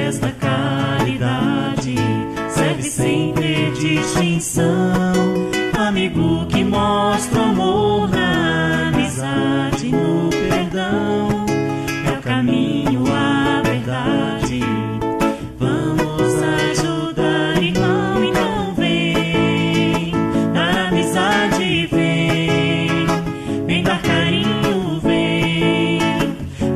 através da caridade, serve sem ter distinção. Amigo que mostra o amor na amizade, no perdão, é o caminho, a verdade. Vamos ajudar, irmão, então vem, na amizade vem, vem dar carinho, vem,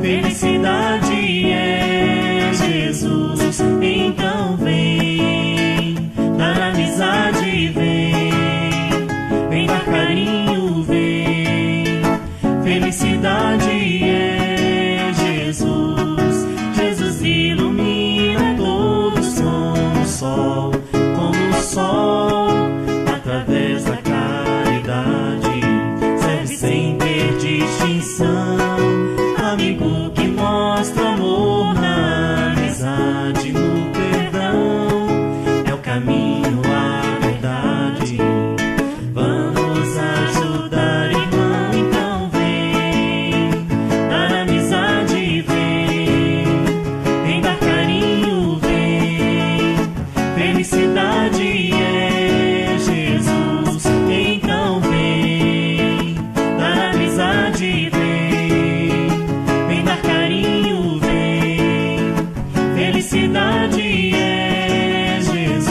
felicidade é Jesus, então vem, na amizade vem, vem dar carinho, vem, felicidade é Jesus. Jesus ilumina todos como o sol, através da caridade, serve sem ter distinção. Amigo que mostra amor na amizade, no perdão, é o caminho, a verdade. Vamos ajudar, irmão, então vem, na amizade vem, vem dar carinho, vem, felicidade é Jesus, então vem, na amizade vem, vem dar carinho, vem, felicidade é Jesus.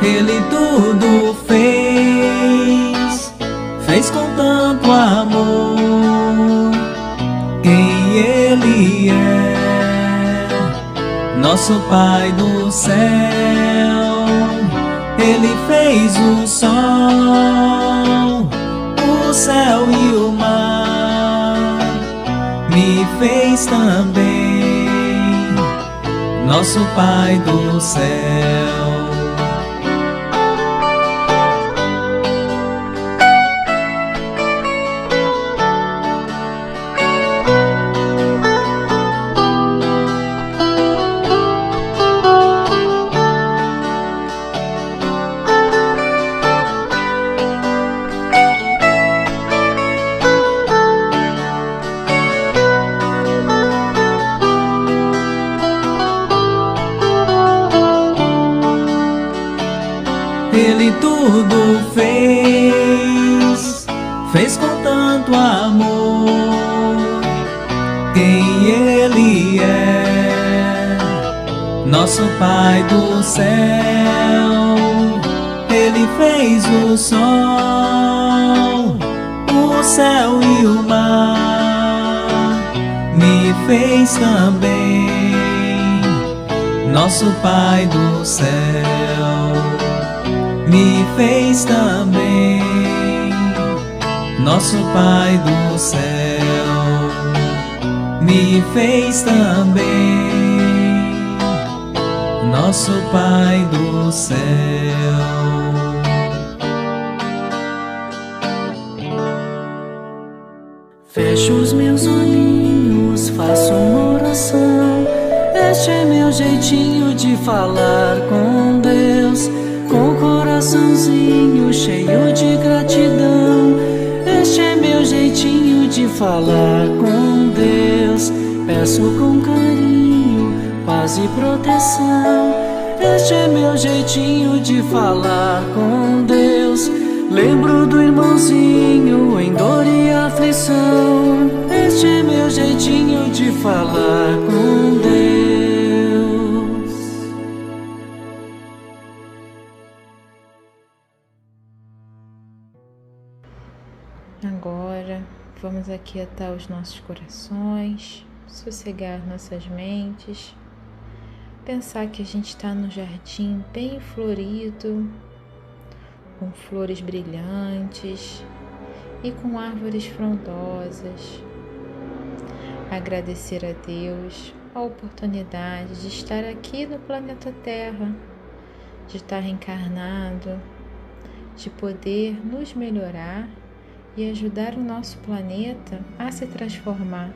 Ele tudo fez com tanto amor. Quem Ele é, nosso Pai do céu. Ele fez o sol, o céu e o mar. Me fez também, nosso Pai do céu. Ele tudo fez com tanto amor. Quem Ele é, nosso Pai do céu. Ele fez o sol, o céu e o mar. Me fez também, nosso Pai do céu. Me fez também, nosso Pai do céu. Me fez também, nosso Pai do céu. Fecho os meus olhinhos, faço uma oração. Este é meu jeitinho de falar com Deus, com o coraçãozinho cheio de gratidão. Este é meu jeitinho de falar com Deus. Peço com carinho, paz e proteção. Este é meu jeitinho de falar com Deus. Lembro do irmãozinho em dor e aflição. Este é meu jeitinho de falar com Deus. Agora, vamos aquietar os nossos corações, sossegar nossas mentes, pensar que a gente está no jardim bem florido, com flores brilhantes e com árvores frondosas. Agradecer a Deus a oportunidade de estar aqui no planeta Terra, de estar reencarnado, de poder nos melhorar e ajudar o nosso planeta a se transformar.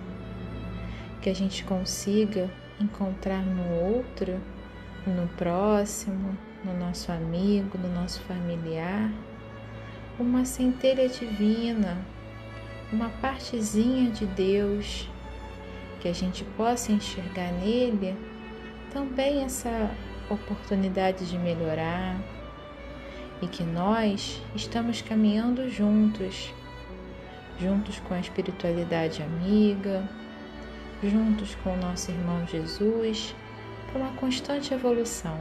Que a gente consiga encontrar no outro, no próximo, no nosso amigo, no nosso familiar, uma centelha divina, uma partezinha de Deus, que a gente possa enxergar nele também essa oportunidade de melhorar e que nós estamos caminhando juntos com a espiritualidade amiga, juntos com o nosso irmão Jesus, para uma constante evolução.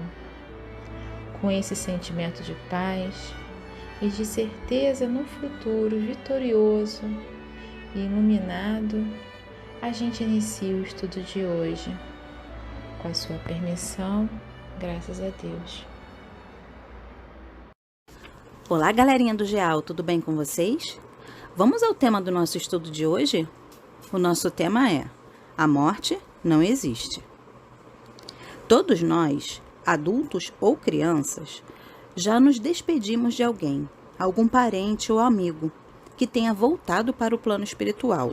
Com esse sentimento de paz e de certeza no futuro vitorioso e iluminado, a gente inicia o estudo de hoje. Com a sua permissão, graças a Deus. Olá, galerinha do GEAL, tudo bem com vocês? Vamos ao tema do nosso estudo de hoje? O nosso tema é: a morte não existe. Todos nós, adultos ou crianças, já nos despedimos de alguém, algum parente ou amigo que tenha voltado para o plano espiritual,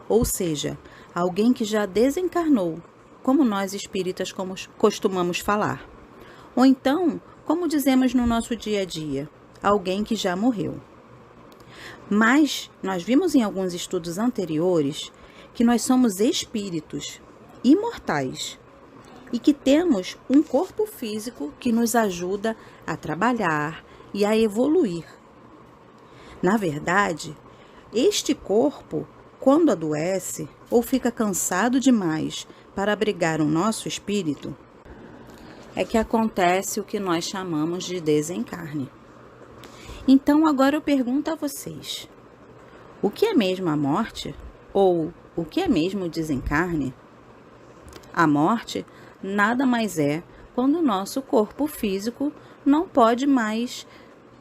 ou seja, alguém que já desencarnou, como nós espíritas costumamos falar, ou então, como dizemos no nosso dia a dia, alguém que já morreu. Mas nós vimos em alguns estudos anteriores que nós somos espíritos imortais e que temos um corpo físico que nos ajuda a trabalhar e a evoluir. Na verdade, este corpo, quando adoece ou fica cansado demais para abrigar o nosso espírito, é que acontece o que nós chamamos de desencarne. Então, agora eu pergunto a vocês: o que é mesmo a morte? Ou o que é mesmo o desencarne? A morte nada mais é quando o nosso corpo físico não pode mais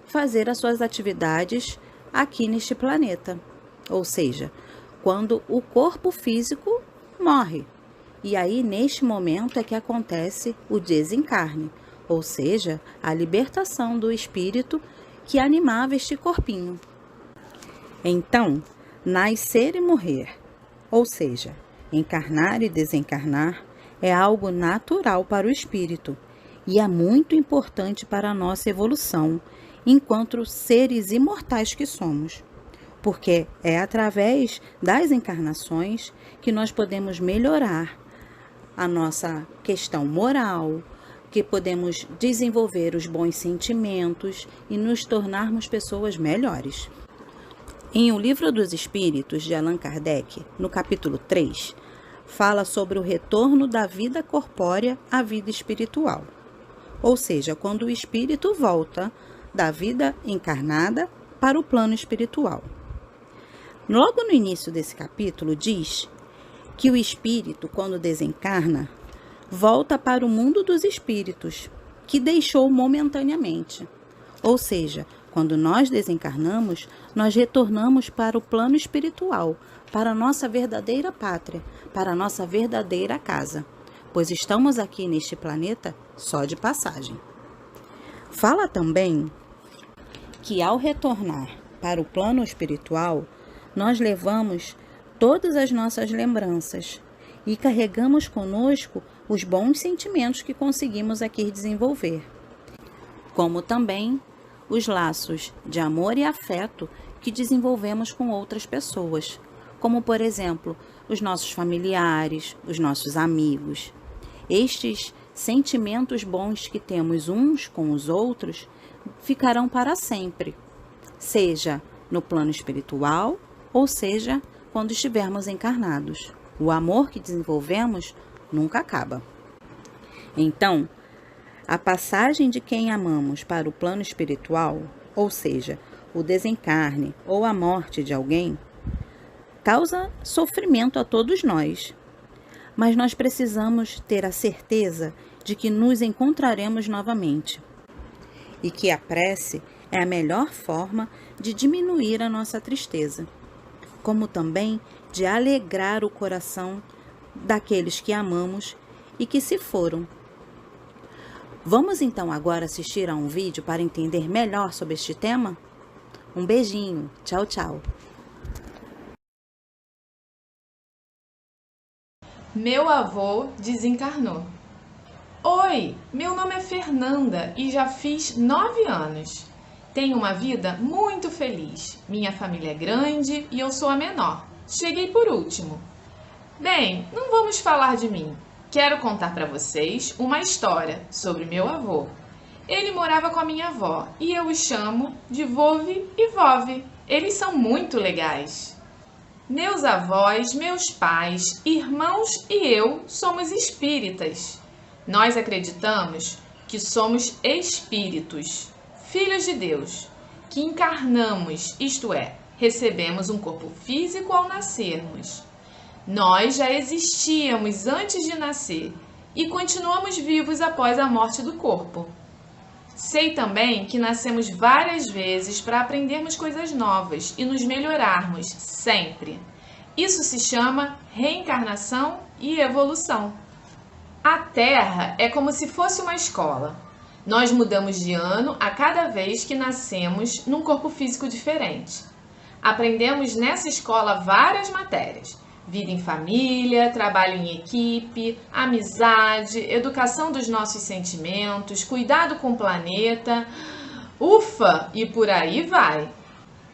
fazer as suas atividades aqui neste planeta. Ou seja, quando o corpo físico morre. E aí, neste momento, é que acontece o desencarne, ou seja, a libertação do espírito que animava este corpinho. Então, nascer e morrer, ou seja, encarnar e desencarnar, é algo natural para o espírito e é muito importante para a nossa evolução enquanto seres imortais que somos, porque é através das encarnações que nós podemos melhorar a nossa questão moral, que podemos desenvolver os bons sentimentos e nos tornarmos pessoas melhores. Em O Livro dos Espíritos, de Allan Kardec, no capítulo 3, fala sobre o retorno da vida corpórea à vida espiritual, ou seja, quando o espírito volta da vida encarnada para o plano espiritual. Logo no início desse capítulo diz que o espírito, quando desencarna, volta para o mundo dos espíritos, que deixou momentaneamente. Ou seja, quando nós desencarnamos, nós retornamos para o plano espiritual, para a nossa verdadeira pátria, para a nossa verdadeira casa, pois estamos aqui neste planeta só de passagem. Fala também que ao retornar para o plano espiritual, nós levamos todas as nossas lembranças e carregamos conosco os bons sentimentos que conseguimos aqui desenvolver, como também os laços de amor e afeto que desenvolvemos com outras pessoas, como, por exemplo, os nossos familiares, os nossos amigos. Estes sentimentos bons que temos uns com os outros ficarão para sempre, seja no plano espiritual, ou seja, quando estivermos encarnados. O amor que desenvolvemos nunca acaba. Então, a passagem de quem amamos para o plano espiritual, ou seja, o desencarne ou a morte de alguém causa sofrimento a todos nós, mas nós precisamos ter a certeza de que nos encontraremos novamente e que a prece é a melhor forma de diminuir a nossa tristeza, como também de alegrar o coração daqueles que amamos e que se foram. Vamos então agora assistir a um vídeo para entender melhor sobre este tema? Um beijinho, tchau, tchau. Meu avô desencarnou. Oi, meu nome é Fernanda e já fiz 9 anos. Tenho uma vida muito feliz. Minha família é grande e eu sou a menor. Cheguei por último. Bem, não vamos falar de mim. Quero contar para vocês uma história sobre meu avô. Ele morava com a minha avó e eu os chamo de Vove e Vove. Eles são muito legais. Meus avós, meus pais, irmãos e eu somos espíritas. Nós acreditamos que somos espíritos, filhos de Deus, que encarnamos, isto é, recebemos um corpo físico ao nascermos. Nós já existíamos antes de nascer e continuamos vivos após a morte do corpo. Sei também que nascemos várias vezes para aprendermos coisas novas e nos melhorarmos sempre. Isso se chama reencarnação e evolução. A Terra é como se fosse uma escola. Nós mudamos de ano a cada vez que nascemos num corpo físico diferente. Aprendemos nessa escola várias matérias: vida em família, trabalho em equipe, amizade, educação dos nossos sentimentos, cuidado com o planeta, ufa, e por aí vai.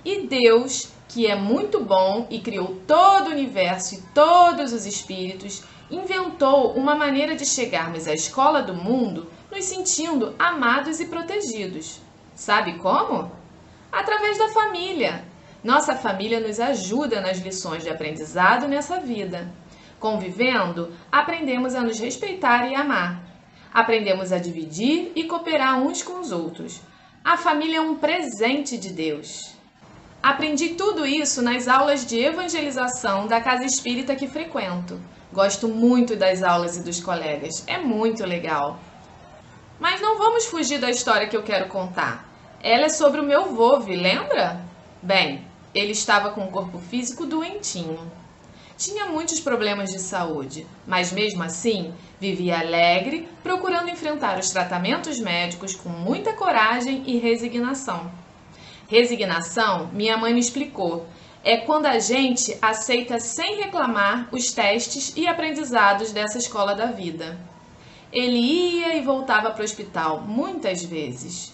E Deus, que é muito bom e criou todo o universo e todos os espíritos, inventou uma maneira de chegarmos à escola do mundo nos sentindo amados e protegidos. Sabe como? Através da família. Nossa família nos ajuda nas lições de aprendizado nessa vida. Convivendo, aprendemos a nos respeitar e amar. Aprendemos a dividir e cooperar uns com os outros. A família é um presente de Deus. Aprendi tudo isso nas aulas de evangelização da casa espírita que frequento. Gosto muito das aulas e dos colegas. É muito legal. Mas não vamos fugir da história que eu quero contar. Ela é sobre o meu Vove, lembra? Bem, ele estava com o corpo físico doentinho. Tinha muitos problemas de saúde, mas mesmo assim vivia alegre, procurando enfrentar os tratamentos médicos com muita coragem e resignação. Resignação, minha mãe me explicou, é quando a gente aceita sem reclamar os testes e aprendizados dessa escola da vida. Ele ia e voltava para o hospital muitas vezes.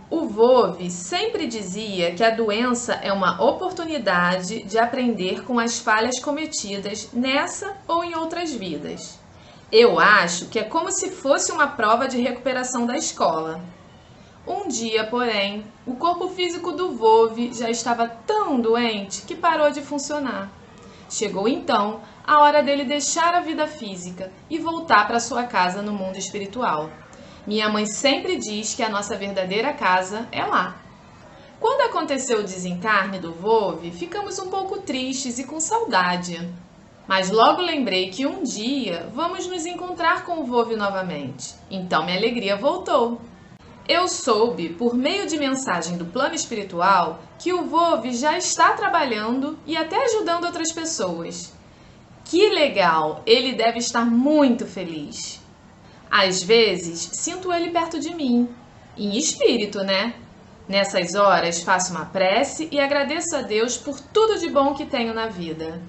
O Vove sempre dizia que a doença é uma oportunidade de aprender com as falhas cometidas nessa ou em outras vidas. Eu acho que é como se fosse uma prova de recuperação da escola. Um dia, porém, o corpo físico do Vove já estava tão doente que parou de funcionar. Chegou então a hora dele deixar a vida física e voltar para sua casa no mundo espiritual. Minha mãe sempre diz que a nossa verdadeira casa é lá. Quando aconteceu o desencarne do Vove, ficamos um pouco tristes e com saudade. Mas logo lembrei que um dia vamos nos encontrar com o Vove novamente. Então minha alegria voltou. Eu soube, por meio de mensagem do plano espiritual, que o Vove já está trabalhando e até ajudando outras pessoas. Que legal! Ele deve estar muito feliz. Às vezes, sinto ele perto de mim, em espírito, né? Nessas horas, faço uma prece e agradeço a Deus por tudo de bom que tenho na vida.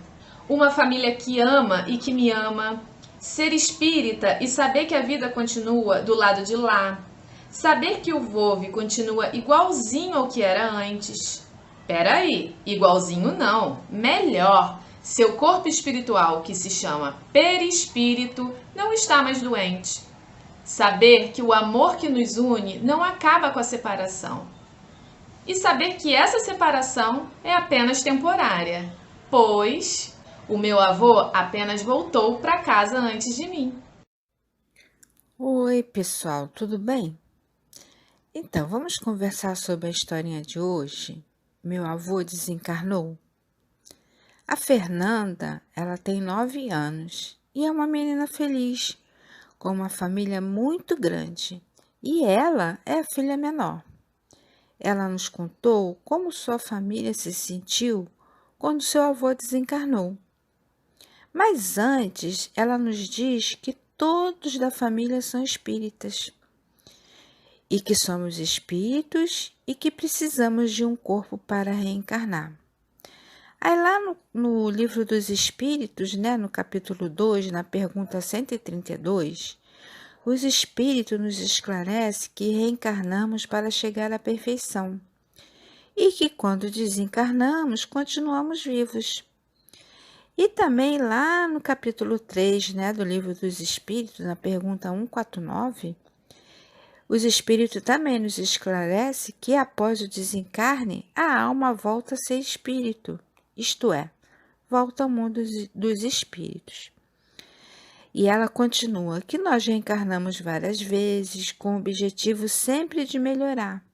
Uma família que ama e que me ama. Ser espírita e saber que a vida continua do lado de lá. Saber que o Vove continua igualzinho ao que era antes. Peraí, igualzinho não, melhor. Seu corpo espiritual, que se chama perispírito, não está mais doente. Saber que o amor que nos une não acaba com a separação. E saber que essa separação é apenas temporária, pois o meu avô apenas voltou para casa antes de mim. Oi, pessoal, tudo bem? Então, vamos conversar sobre a historinha de hoje? meu avô desencarnou? A Fernanda, ela tem 9 anos e é uma menina feliz, com uma família muito grande, e ela é a filha menor. Ela nos contou como sua família se sentiu quando seu avô desencarnou. Mas antes, ela nos diz que todos da família são espíritas e que somos espíritos e que precisamos de um corpo para reencarnar. Aí lá no livro dos Espíritos, no capítulo 2, na pergunta 132, os Espíritos nos esclarecem que reencarnamos para chegar à perfeição e que quando desencarnamos, continuamos vivos. E também lá no capítulo 3, do livro dos Espíritos, na pergunta 149, os Espíritos também nos esclarecem que após o desencarne, a alma volta a ser espírito, isto é, volta ao mundo dos espíritos. E ela continua que nós reencarnamos várias vezes com o objetivo sempre de melhorar,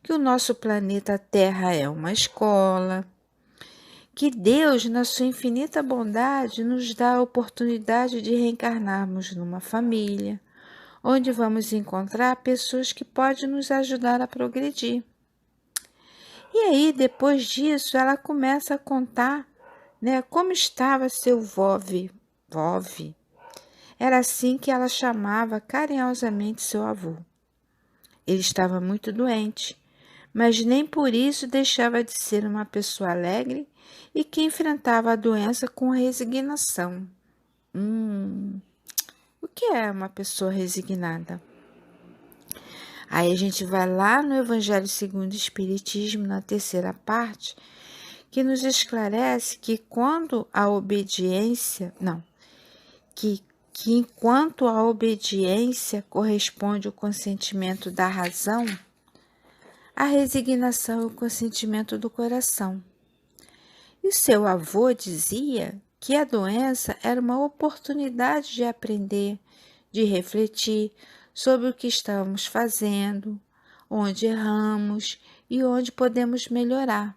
que o nosso planeta Terra é uma escola, que Deus, na sua infinita bondade, nos dá a oportunidade de reencarnarmos numa família, onde vamos encontrar pessoas que podem nos ajudar a progredir. E aí, depois disso, ela começa a contar, como estava seu vove. Era assim que ela chamava carinhosamente seu avô. Ele estava muito doente, mas nem por isso deixava de ser uma pessoa alegre e que enfrentava a doença com resignação. O que é uma pessoa resignada? Aí a gente vai lá no Evangelho segundo o Espiritismo, na 3ª parte, que nos esclarece que quando a obediência, que enquanto a obediência corresponde ao consentimento da razão, a resignação é o consentimento do coração. E seu avô dizia que a doença era uma oportunidade de aprender, de refletir sobre o que estamos fazendo, onde erramos e onde podemos melhorar.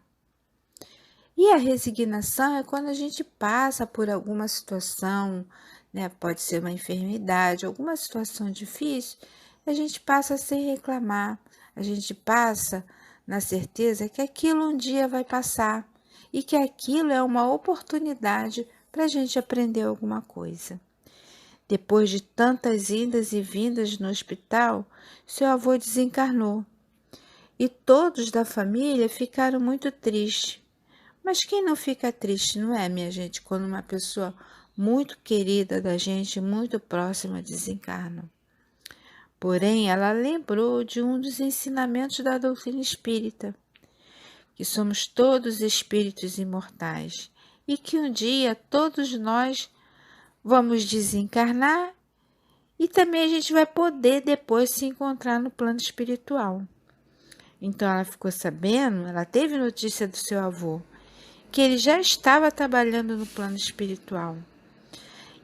E a resignação é quando a gente passa por alguma situação, pode ser uma enfermidade, alguma situação difícil, a gente passa sem reclamar, a gente passa na certeza que aquilo um dia vai passar e que aquilo é uma oportunidade para a gente aprender alguma coisa. Depois de tantas idas e vindas no hospital, seu avô desencarnou e todos da família ficaram muito tristes. Mas quem não fica triste, não é, minha gente, quando uma pessoa muito querida da gente, muito próxima, desencarna? Porém, ela lembrou de um dos ensinamentos da doutrina espírita, que somos todos espíritos imortais e que um dia todos nós vamos desencarnar e também a gente vai poder depois se encontrar no plano espiritual. Então ela ficou sabendo, ela teve notícia do seu avô, que ele já estava trabalhando no plano espiritual.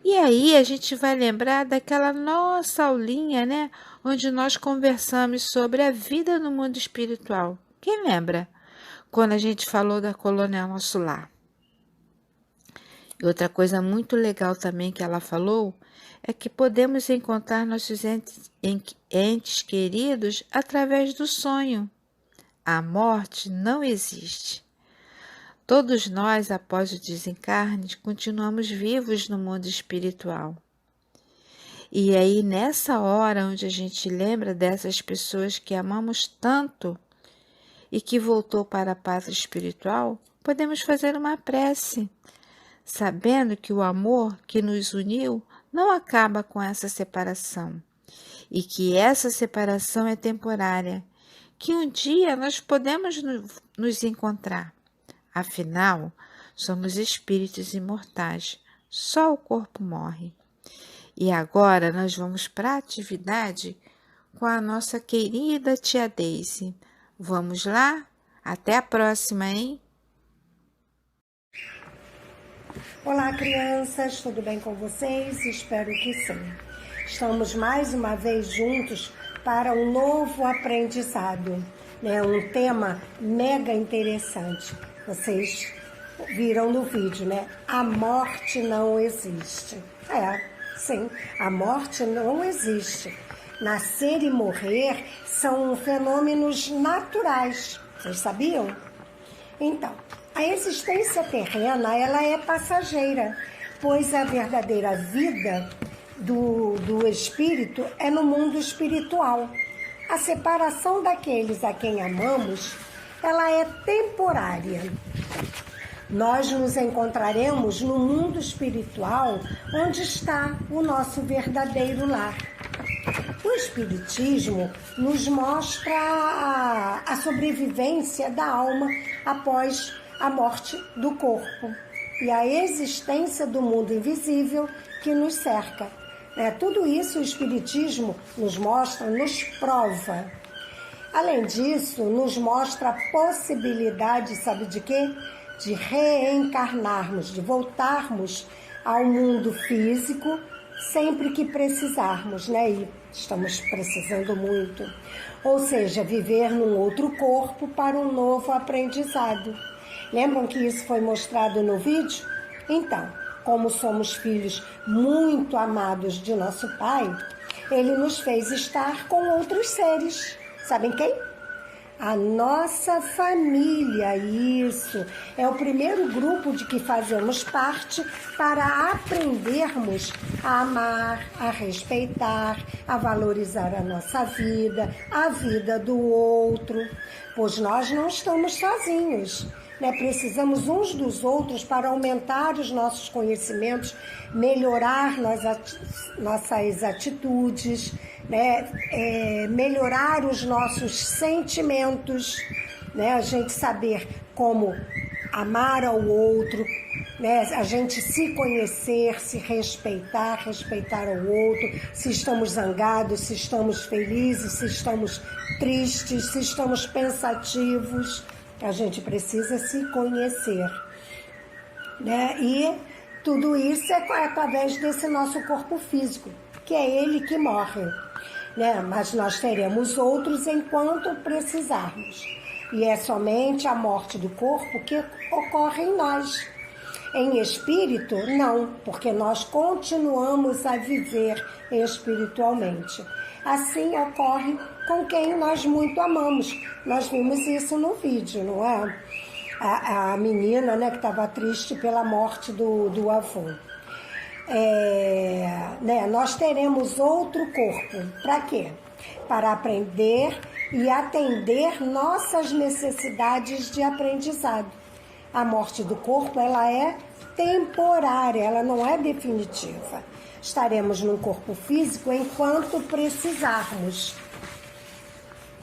E aí a gente vai lembrar daquela nossa aulinha, onde nós conversamos sobre a vida no mundo espiritual. Quem lembra? Quando a gente falou da colônia Nosso Lar. E outra coisa muito legal também que ela falou é que podemos encontrar nossos entes queridos através do sonho. A morte não existe. Todos nós, após o desencarne, continuamos vivos no mundo espiritual. E aí, nessa hora onde a gente lembra dessas pessoas que amamos tanto e que voltou para a pátria espiritual, podemos fazer uma prece, sabendo que o amor que nos uniu não acaba com essa separação e que essa separação é temporária, que um dia nós podemos nos encontrar. Afinal, somos espíritos imortais, só o corpo morre. E agora nós vamos para a atividade com a nossa querida tia Daisy. Vamos lá? Até a próxima, hein? Olá, crianças, tudo bem com vocês? Espero que sim. Estamos mais uma vez juntos para um novo aprendizado. né? Um tema mega interessante. Vocês viram no vídeo, né? A morte não existe. Sim, a morte não existe. Nascer e morrer são fenômenos naturais. Vocês sabiam? Então, a existência terrena, ela é passageira, pois a verdadeira vida do espírito é no mundo espiritual. A separação daqueles a quem amamos, ela é temporária. Nós nos encontraremos no mundo espiritual, onde está o nosso verdadeiro lar. O Espiritismo nos mostra a sobrevivência da alma após a morte do corpo e a existência do mundo invisível que nos cerca. Tudo isso o Espiritismo nos mostra, nos prova. Além disso, nos mostra a possibilidade, sabe de quê? De reencarnarmos, de voltarmos ao mundo físico sempre que precisarmos, né? E estamos precisando muito. Ou seja, viver num outro corpo para um novo aprendizado. Lembram que isso foi mostrado no vídeo? Então, como somos filhos muito amados de nosso Pai, Ele nos fez estar com outros seres. Sabem quem? A nossa família, isso. É o primeiro grupo de que fazemos parte para aprendermos a amar, a respeitar, a valorizar a nossa vida, a vida do outro. Pois nós não estamos sozinhos, né? Precisamos uns dos outros para aumentar os nossos conhecimentos, melhorar nossas atitudes, né? Melhorar os nossos sentimentos, né? A gente saber como amar ao outro, né? A gente se conhecer, se respeitar, respeitar ao outro, se estamos zangados, se estamos felizes, se estamos tristes, se estamos pensativos. A gente precisa se conhecer, né? E tudo isso é através desse nosso corpo físico, que é ele que morre, né? Mas nós teremos outros enquanto precisarmos. E é somente a morte do corpo que ocorre em nós. Em espírito, não, porque nós continuamos a viver espiritualmente. Assim ocorre com quem nós muito amamos. Nós vimos isso no vídeo, não é? A menina, né, que estava triste pela morte do avô. Né, nós teremos outro corpo. Para quê? Para aprender e atender nossas necessidades de aprendizado. A morte do corpo, ela é temporária, ela não é definitiva. Estaremos num corpo físico enquanto precisarmos.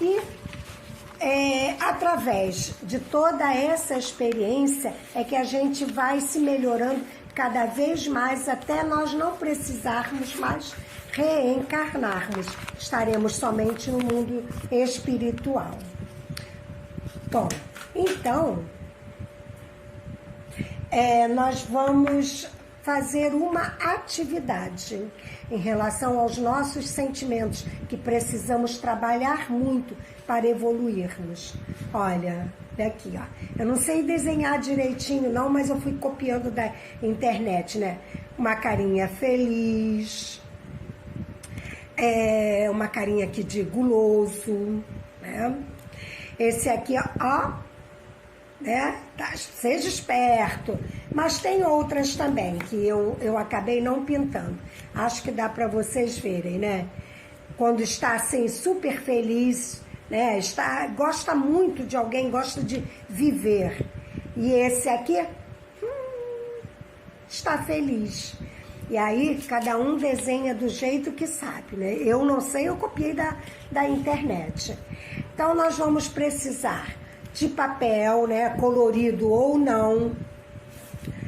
E através de toda essa experiência é que a gente vai se melhorando cada vez mais até nós não precisarmos mais reencarnarmos. Estaremos somente no mundo espiritual. Bom, então, nós vamos fazer uma atividade em relação aos nossos sentimentos, que precisamos trabalhar muito para evoluirmos. Olha, daqui, ó. Eu não sei desenhar direitinho não, mas eu fui copiando da internet, né? Uma carinha feliz, uma carinha aqui de guloso, né? Esse aqui, ó, né? Seja esperto. Mas tem outras também que eu acabei não pintando. Acho que dá para vocês verem, né? Quando está assim super feliz, né? Gosta muito de alguém, gosta de viver. E esse aqui está feliz. E aí cada um desenha do jeito que sabe, né? Eu não sei, eu copiei da internet. Então nós vamos precisar de papel, né? Colorido ou não.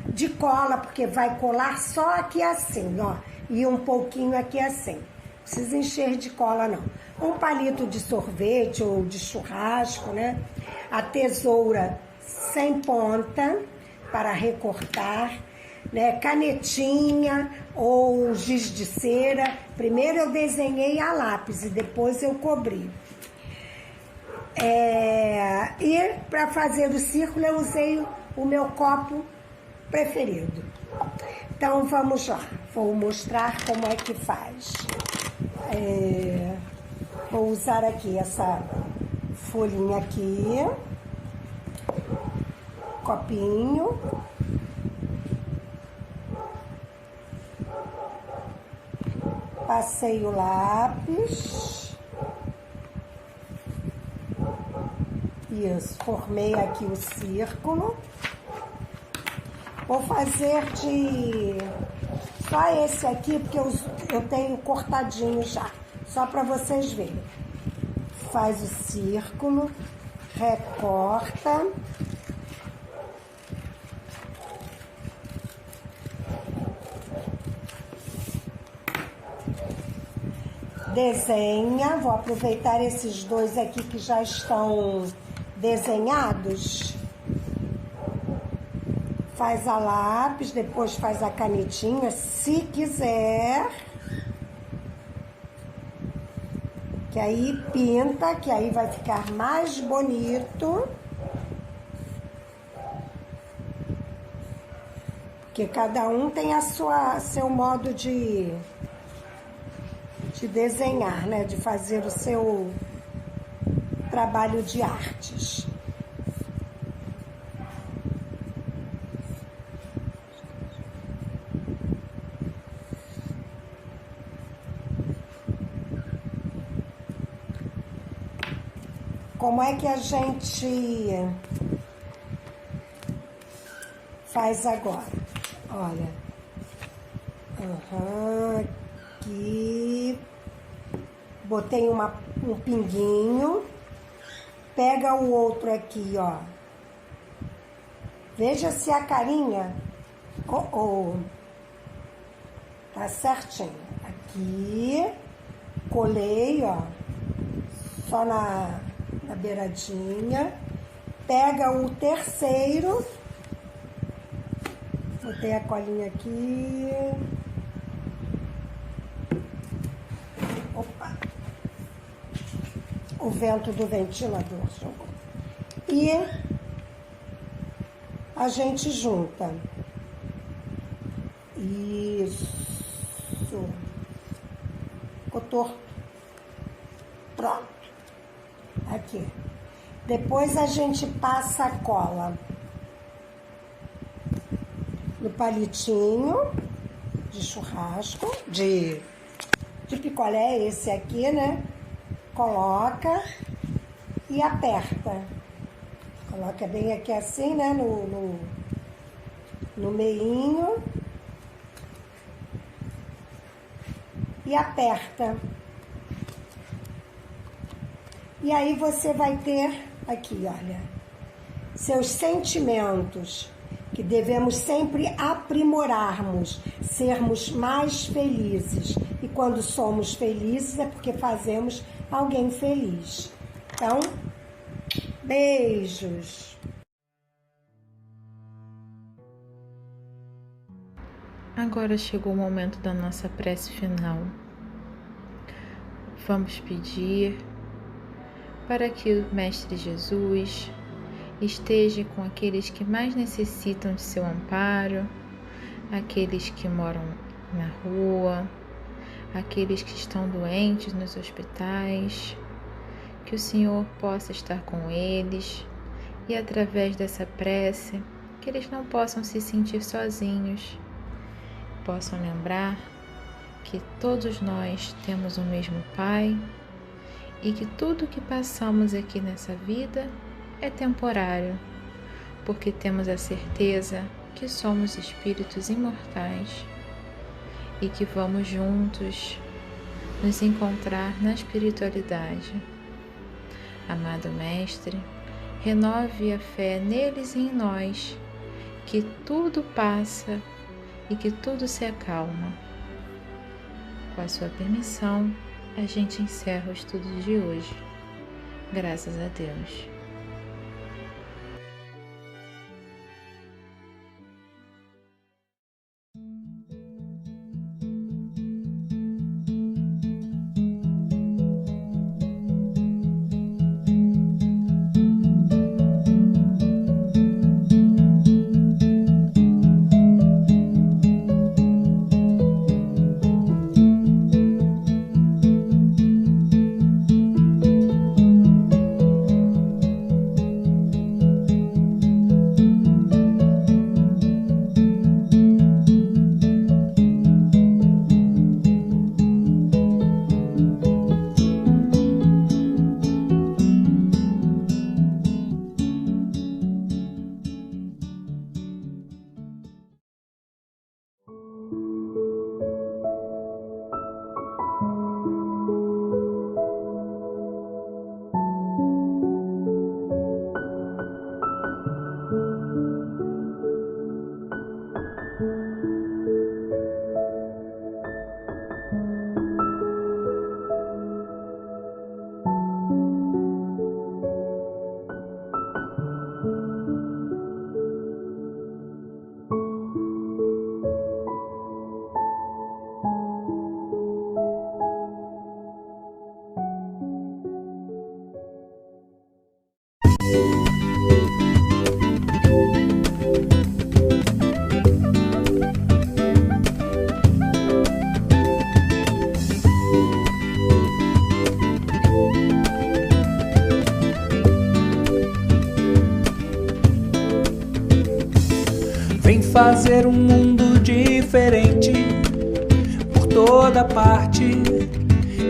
De cola, porque vai colar só aqui assim, ó. E um pouquinho aqui assim. Não precisa encher de cola, não. Um palito de sorvete ou de churrasco, né? A tesoura sem ponta para recortar, né? Canetinha ou giz de cera. Primeiro eu desenhei a lápis e depois eu cobri. E para fazer o círculo eu usei o meu copo preferido. Então vamos lá, vou mostrar como é que faz. Vou usar aqui essa folhinha aqui, copinho. Passei o lápis. Isso, formei aqui o círculo. Vou fazer só esse aqui, porque eu tenho cortadinho já, só para vocês verem. Faz o círculo, recorta. Desenha, vou aproveitar esses dois aqui que já estão desenhados. Faz a lápis, depois faz a canetinha, se quiser. Que aí pinta, que aí vai ficar mais bonito. Porque cada um tem seu modo de desenhar, né? De fazer o seu trabalho de artes. Como é que a gente faz agora? Olha. Aqui. Botei um pinguinho. Pega o outro aqui, ó. Veja se a carinha... Tá certinho. Aqui. Colei, ó. Só na beiradinha. Pega o terceiro. Botei a colinha aqui. Opa! O vento do ventilador jogou. E a gente junta. Isso. Ficou torto. Pronto. Aqui. Depois a gente passa a cola no palitinho de churrasco, de picolé, esse aqui, né? Coloca e aperta. Coloca bem aqui assim, né? No meinho. E aperta. E aí você vai ter aqui, olha, seus sentimentos, que devemos sempre aprimorarmos, sermos mais felizes. E quando somos felizes é porque fazemos alguém feliz. Então, beijos! Agora chegou o momento da nossa prece final. Vamos pedir para que o Mestre Jesus esteja com aqueles que mais necessitam de seu amparo, aqueles que moram na rua, aqueles que estão doentes nos hospitais, que o Senhor possa estar com eles e, através dessa prece, que eles não possam se sentir sozinhos, possam lembrar que todos nós temos o mesmo Pai e que tudo que passamos aqui nessa vida é temporário, porque temos a certeza que somos espíritos imortais e que vamos juntos nos encontrar na espiritualidade. Amado Mestre, renove a fé neles e em nós, que tudo passa e que tudo se acalma. Com a sua permissão, a gente encerra o estudo de hoje. Graças a Deus. Vem fazer um mundo diferente por toda parte,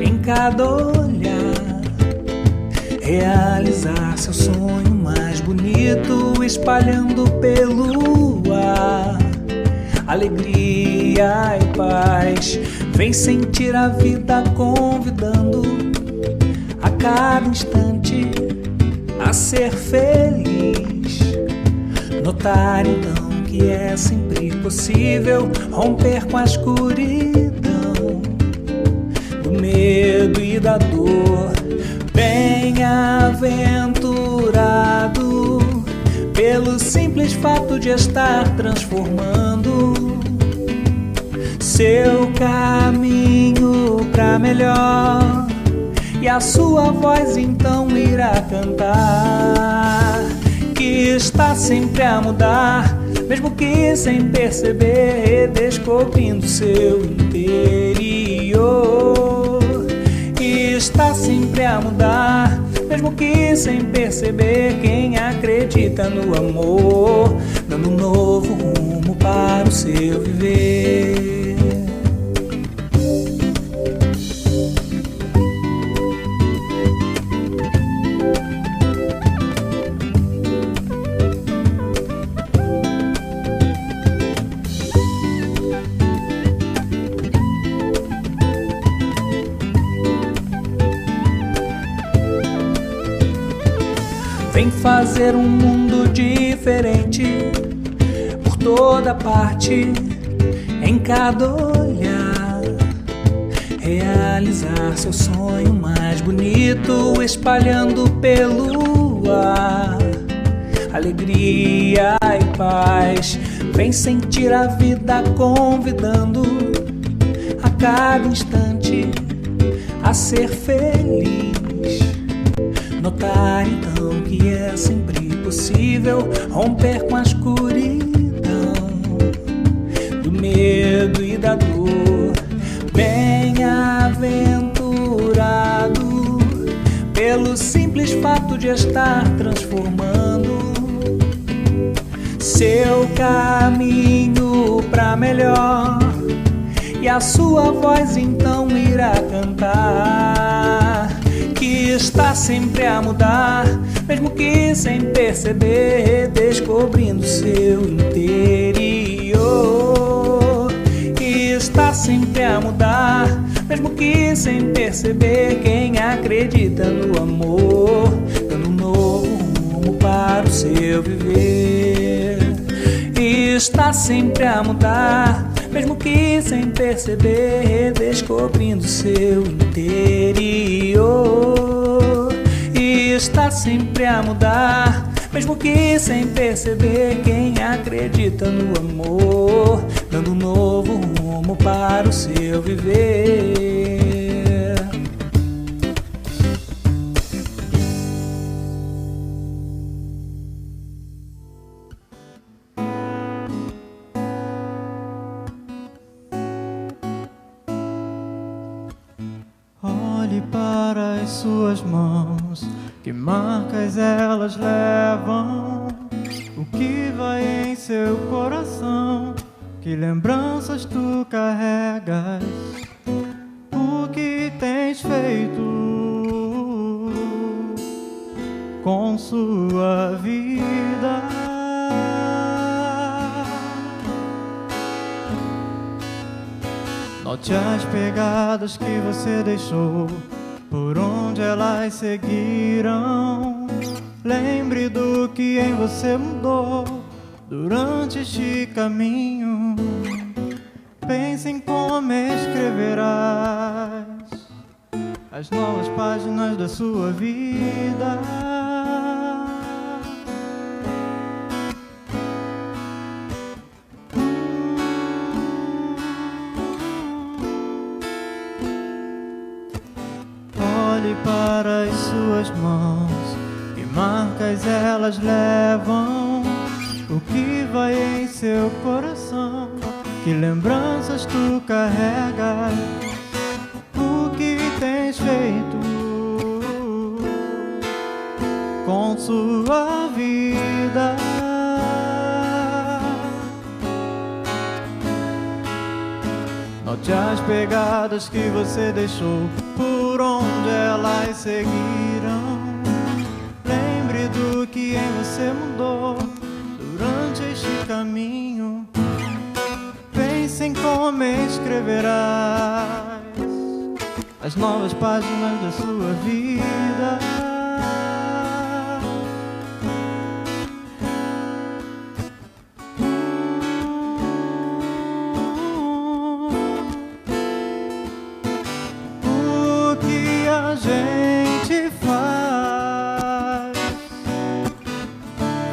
em cada olhar. Realizar seu sonho mais bonito, espalhando pelo ar alegria e paz. Vem sentir a vida convidando a cada instante a ser feliz. Notar então que é sempre possível romper com a escuridão do medo e da dor. Bem-aventurado pelo simples fato de estar transformando seu caminho pra melhor, e a sua voz então irá cantar que está sempre a mudar, mesmo que sem perceber, descobrindo seu interior. E está sempre a mudar, mesmo que sem perceber, quem acredita no amor, dando um novo rumo para o seu viver. Vem fazer um mundo diferente por toda parte, em cada olhar. Realizar seu sonho mais bonito, espalhando pelo ar alegria e paz. Vem sentir a vida convidando a cada instante a ser feliz. Notar então que é sempre possível romper com a escuridão do medo e da dor. Bem-aventurado pelo simples fato de estar transformando seu caminho pra melhor, e a sua voz então irá cantar que está sempre a mudar, mesmo que sem perceber, descobrindo seu interior. E está sempre a mudar, mesmo que sem perceber, quem acredita no amor, dando um novo rumo para o seu viver. E está sempre a mudar, mesmo que sem perceber, descobrindo seu interior. E está sempre a mudar, mesmo que sem perceber, quem acredita no amor, dando um novo rumo para o seu viver. Olhe para as suas mãos, que marcas elas levam, o que vai em seu coração, que lembranças tu carregas, o que tens feito com sua vida. Note as pegadas que você deixou, por onde elas seguiram. Lembre do que em você mudou durante este caminho. Pense em como escreverás as novas páginas da sua vida. Olhe para as suas mãos, que marcas elas levam, o que vai em seu coração, que lembranças tu carregas, o que tens feito com sua vida. note as pegadas que você deixou, por onde elas seguiram. Lembre do que em você mudou durante este caminho. Pense em como escreverás as novas páginas da sua vida. O que a gente faz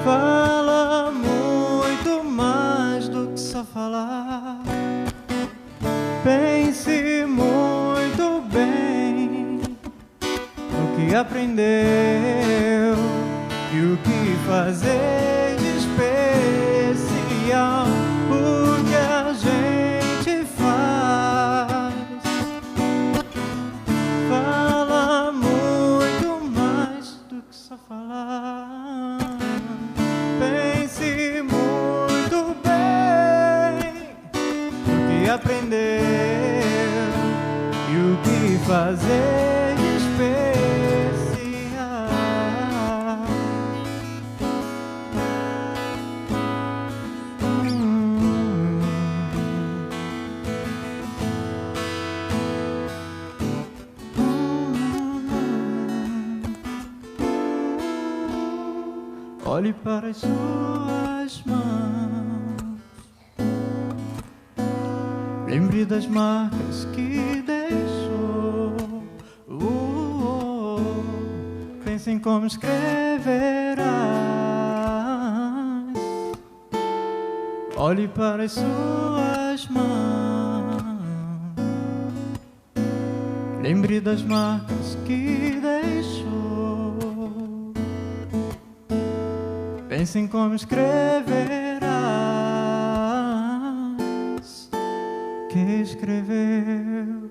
fala muito mais do que só falar. Pense muito bem no que aprendeu e o que fazer de especial. O que a gente faz fala muito mais do que só falar. Pense muito bem no que aprender e o que fazer de especial. Olhe para as suas mãos, lembre das marcas que deixou. Pense em como escreverás. Olhe para as suas mãos, lembre das marcas que deixou. Pense em como escreverás que escreveu.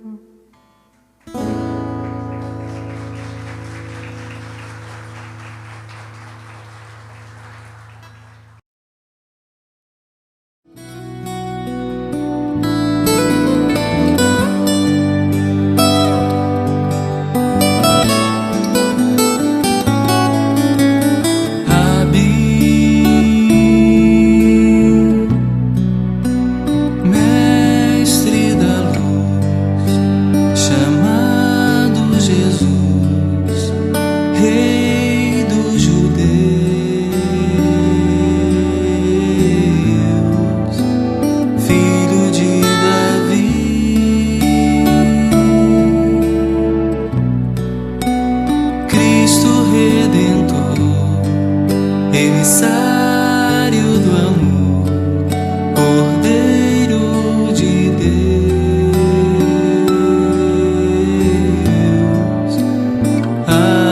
Mestre da luz, chamado Jesus, Rei dos judeus, Filho de Davi, Cristo Redentor, emissário do amor, Cordeiro de Deus.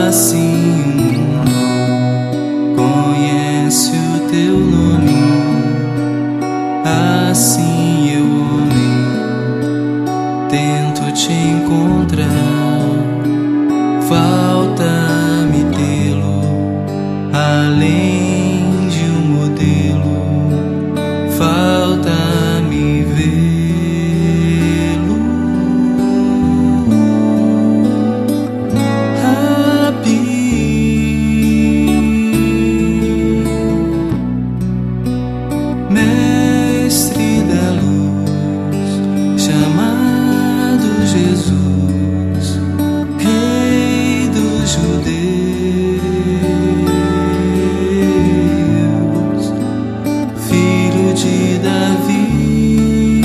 Assim o mundo conhece o teu nome, assim eu, homem, tento te encontrar. Falta-me tê-lo, além de um modelo, falta-me vê-lo. Rabi, mestre da luz, chamado Jesus, Rei dos judeus, Filho de Davi,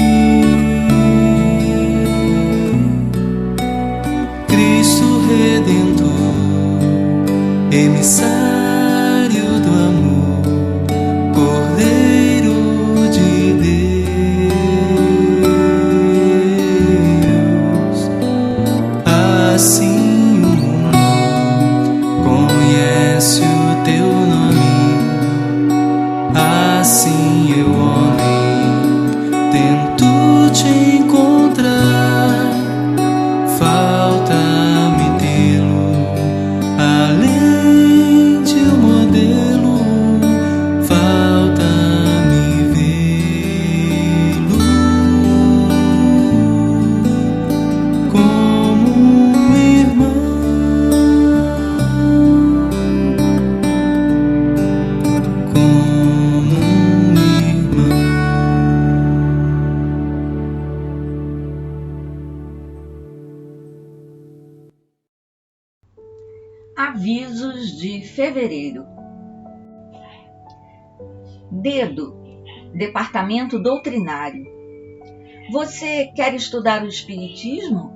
Cristo Redentor, emissário do amor, Cordeiro de Deus. Assim o mundo conhece o teu nome, assim eu, homem, Avisos de fevereiro. Dedo, Departamento Doutrinário. Você quer estudar o Espiritismo?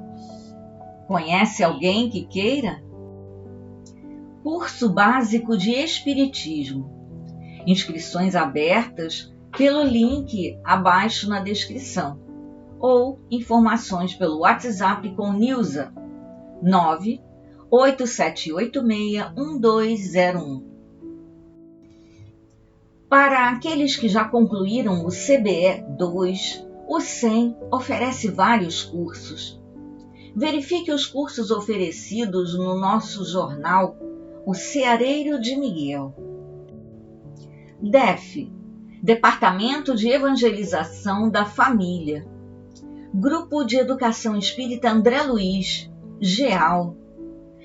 Conhece alguém que queira? Curso Básico de Espiritismo. Inscrições abertas pelo link abaixo na descrição ou informações pelo WhatsApp com Nilza 987861201. Para aqueles que já concluíram o CBE 2, o SEM oferece vários cursos. Verifique os cursos oferecidos no nosso jornal O Ceareiro de Miguel. DEF, Departamento de Evangelização da Família. Grupo de Educação Espírita André Luiz, GEAL.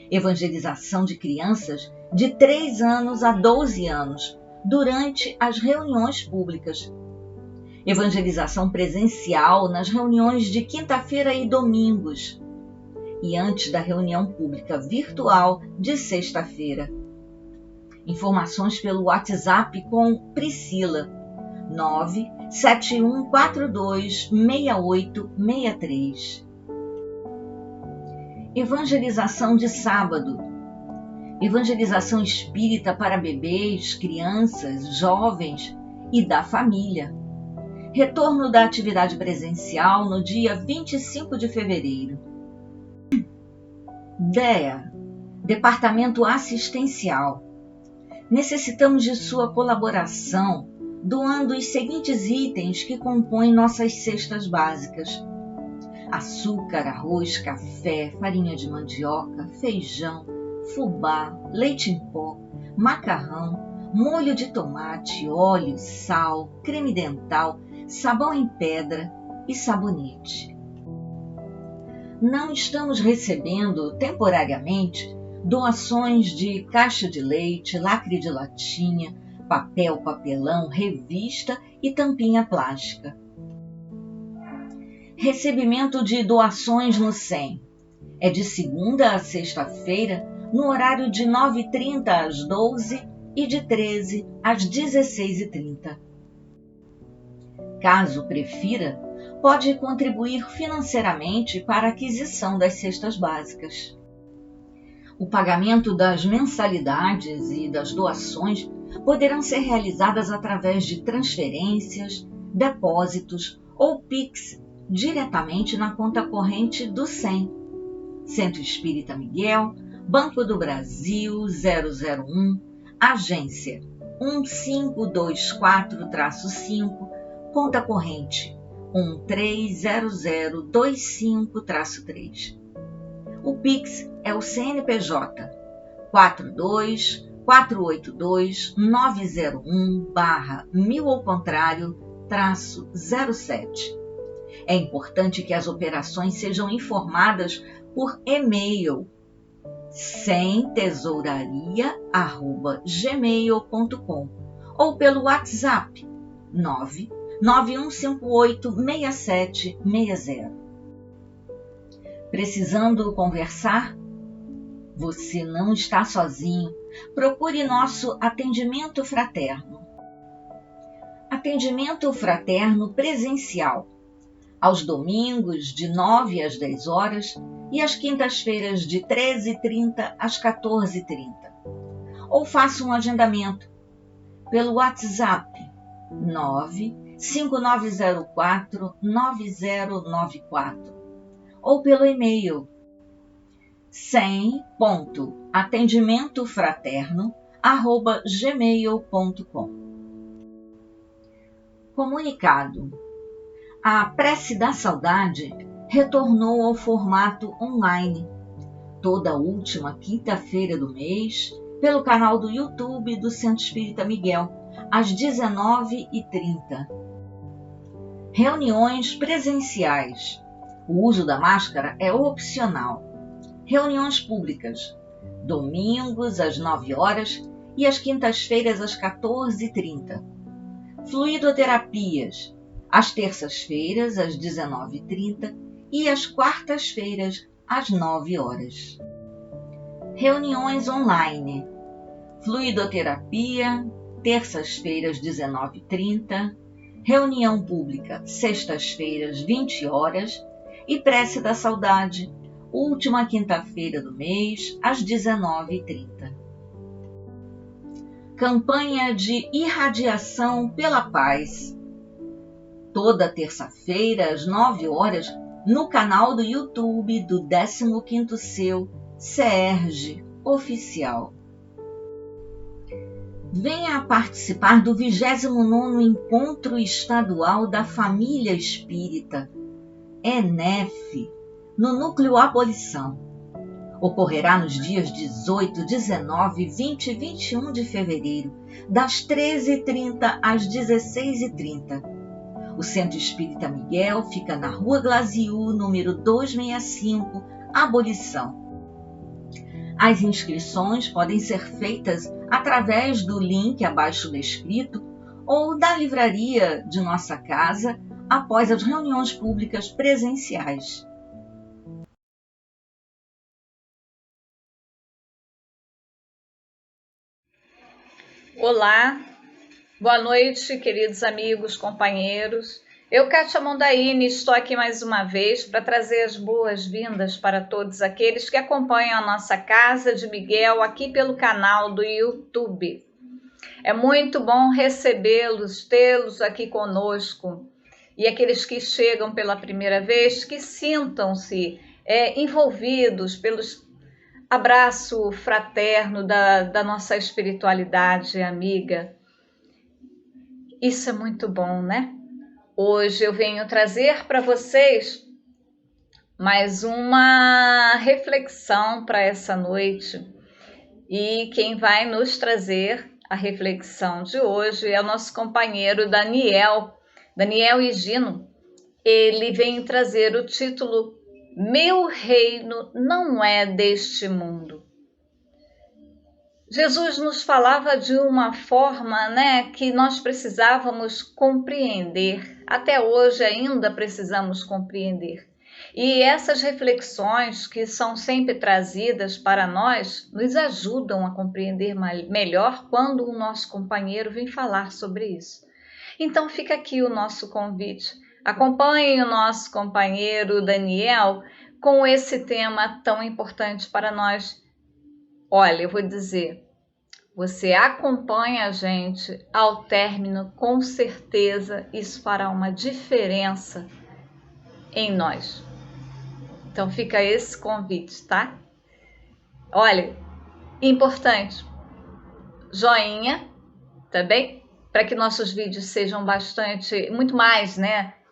Evangelização de crianças de 3 anos a 12 anos, durante as reuniões públicas. Evangelização presencial nas reuniões de quinta-feira e domingos. E antes da reunião pública virtual de sexta-feira. Informações pelo WhatsApp com Priscila, 971426863. Evangelização de sábado. Evangelização espírita para bebês, crianças, jovens e da família. Retorno da atividade presencial no dia 25 de fevereiro. DEA, Departamento Assistencial. Necessitamos de sua colaboração, doando os seguintes itens que compõem nossas cestas básicas: açúcar, arroz, café, farinha de mandioca, feijão, fubá, leite em pó, macarrão, molho de tomate, óleo, sal, creme dental, sabão em pedra e sabonete. Não estamos recebendo temporariamente doações de caixa de leite, lacre de latinha, papel, papelão, revista e tampinha plástica. Recebimento de doações no SEM é de segunda a sexta-feira, no horário de 9h30 às 12h e de 13 às 16h30. Caso prefira, pode contribuir financeiramente para a aquisição das cestas básicas. O pagamento das mensalidades e das doações poderão ser realizadas através de transferências, depósitos ou Pix diretamente na conta corrente do SEM, Centro Espírita Miguel, Banco do Brasil 001, Agência 1524-5, conta corrente 130025-3. O Pix é o CNPJ 42482-901/1000 ao contrário -07. É importante que as operações sejam informadas por e-mail semtesouraria@gmail.com ou pelo WhatsApp 991586760. Precisando conversar? Você não está sozinho. Procure nosso atendimento fraterno. Atendimento fraterno presencial, aos domingos de 9 às 10 horas e às quintas-feiras de 13h30 às 14h30. Ou faça um agendamento pelo WhatsApp 95904-9094 ou pelo e-mail sem.atendimentofraterno@gmail.com. Comunicado. A Prece da Saudade retornou ao formato online, toda última quinta-feira do mês, pelo canal do YouTube do Centro Espírita Miguel, às 19h30. Reuniões presenciais. O uso da máscara é opcional. Reuniões públicas. Domingos às 9 horas e às quintas-feiras às 14h30. Fluidoterapias. Às terças-feiras às 19h30 e às quartas-feiras às 9 horas. reuniões online, fluidoterapia, terças-feiras 19h30, reunião pública sextas-feiras 20 horas e prece da saudade, última quinta-feira do mês às 19h30. Campanha de irradiação pela paz, toda terça-feira às 9 horas no canal do YouTube do 15º Seu CERJ Oficial. Venha participar do 29º Encontro Estadual da Família Espírita, ENEF, no Núcleo Abolição. Ocorrerá nos dias 18, 19, 20 e 21 de fevereiro, das 13h30 às 16h30. O Centro Espírita Miguel fica na Rua Glaziú, número 265, Abolição. As inscrições podem ser feitas através do link abaixo descrito ou da livraria de nossa casa após as reuniões públicas presenciais. Olá, boa noite, queridos amigos, companheiros. Eu, Kátia Mondaini, estou aqui mais uma vez para trazer as boas-vindas para todos aqueles que acompanham a nossa Casa de Miguel aqui pelo canal do YouTube. É muito bom recebê-los, tê-los aqui conosco. E aqueles que chegam pela primeira vez, que sintam-se envolvidos pelo abraço fraterno da nossa espiritualidade amiga. Isso é muito bom, né? Hoje eu venho trazer para vocês mais uma reflexão para essa noite. E quem vai nos trazer a reflexão de hoje é o nosso companheiro Daniel Higino. Ele vem trazer o título Meu Reino Não É Deste Mundo. Jesus nos falava de uma forma, que nós precisávamos compreender. Até hoje ainda precisamos compreender. E essas reflexões que são sempre trazidas para nós nos ajudam a compreender melhor quando o nosso companheiro vem falar sobre isso. Então fica aqui o nosso convite. Acompanhe o nosso companheiro Daniel com esse tema tão importante para nós. Olha, eu vou dizer, você acompanha a gente ao término, com certeza isso fará uma diferença em nós. Então fica esse convite, tá? Olha, importante, joinha, tá bem? Para que nossos vídeos sejam muito mais,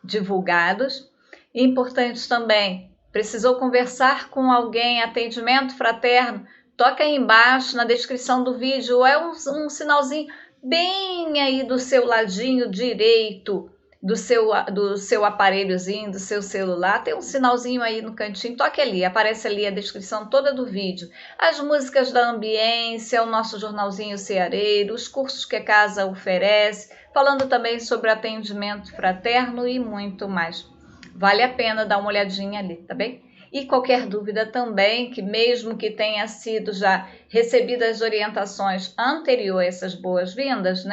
divulgados. Importante também, precisou conversar com alguém, atendimento fraterno, toca aí embaixo na descrição do vídeo, é um sinalzinho bem aí do seu ladinho direito, do seu aparelhozinho, do seu celular, tem um sinalzinho aí no cantinho, toque ali, aparece ali a descrição toda do vídeo, as músicas da ambiência, o nosso jornalzinho ceareiro, os cursos que a casa oferece, falando também sobre atendimento fraterno e muito mais. Vale a pena dar uma olhadinha ali, tá bem? E qualquer dúvida também, que mesmo que tenha sido já recebidas as orientações anterior a essas boas-vindas,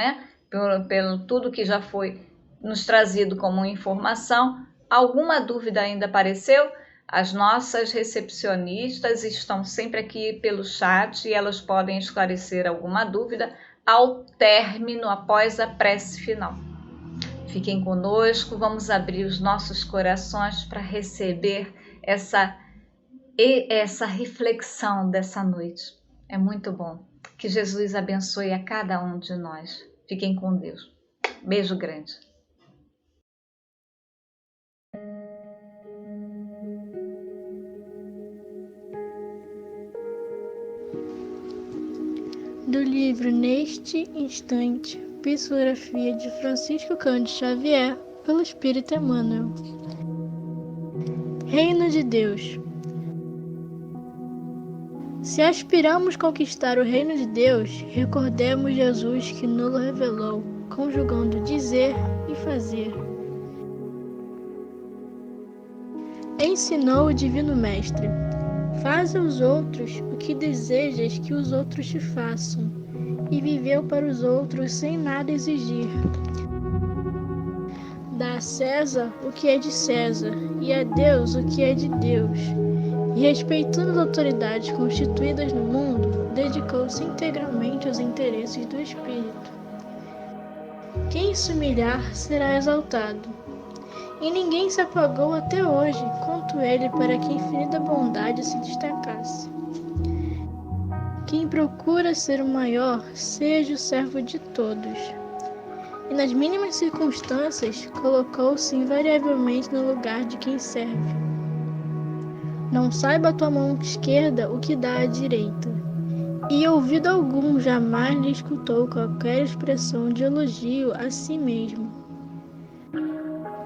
pelo tudo que já foi nos trazido como informação, alguma dúvida ainda apareceu? As nossas recepcionistas estão sempre aqui pelo chat e elas podem esclarecer alguma dúvida ao término, após a prece final. Fiquem conosco, vamos abrir os nossos corações para receber essa reflexão dessa noite. É muito bom. Que Jesus abençoe a cada um de nós. Fiquem com Deus. Beijo grande. Do livro Neste Instante, psicografia de Francisco Cândido Xavier, pelo Espírito Emmanuel. Reino de Deus. Se aspiramos conquistar o reino de Deus, recordemos Jesus que nos revelou, conjugando dizer e fazer. Ensinou o Divino Mestre: Faze aos outros o que desejas que os outros te façam, e viveu para os outros sem nada exigir. Dá a César o que é de César, e a Deus o que é de Deus. E respeitando as autoridades constituídas no mundo, dedicou-se integralmente aos interesses do Espírito. Quem se humilhar será exaltado. E ninguém se apagou até hoje, quanto ele, para que a infinita bondade se destacasse. Quem procura ser o maior, seja o servo de todos. E nas mínimas circunstâncias, colocou-se invariavelmente no lugar de quem serve. Não saiba a tua mão esquerda o que dá à direita, e ouvido algum jamais lhe escutou qualquer expressão de elogio a si mesmo.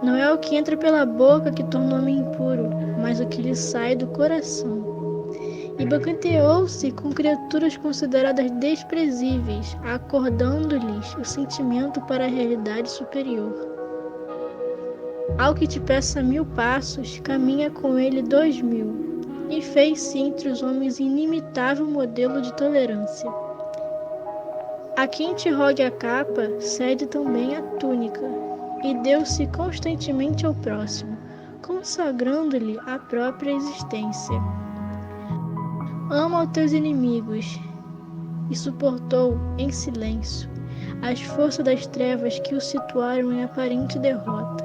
Não é o que entra pela boca que tornou-me impuro, mas o que lhe sai do coração. E banqueteou-se com criaturas consideradas desprezíveis, acordando-lhes o sentimento para a realidade superior. Ao que te peça 1000 passos, caminha com ele 2000, e fez-se entre os homens inimitável modelo de tolerância. A quem te rogue a capa, cede também a túnica, e deu-se constantemente ao próximo, consagrando-lhe a própria existência. Ama aos teus inimigos, e suportou, em silêncio, as forças das trevas que o situaram em aparente derrota.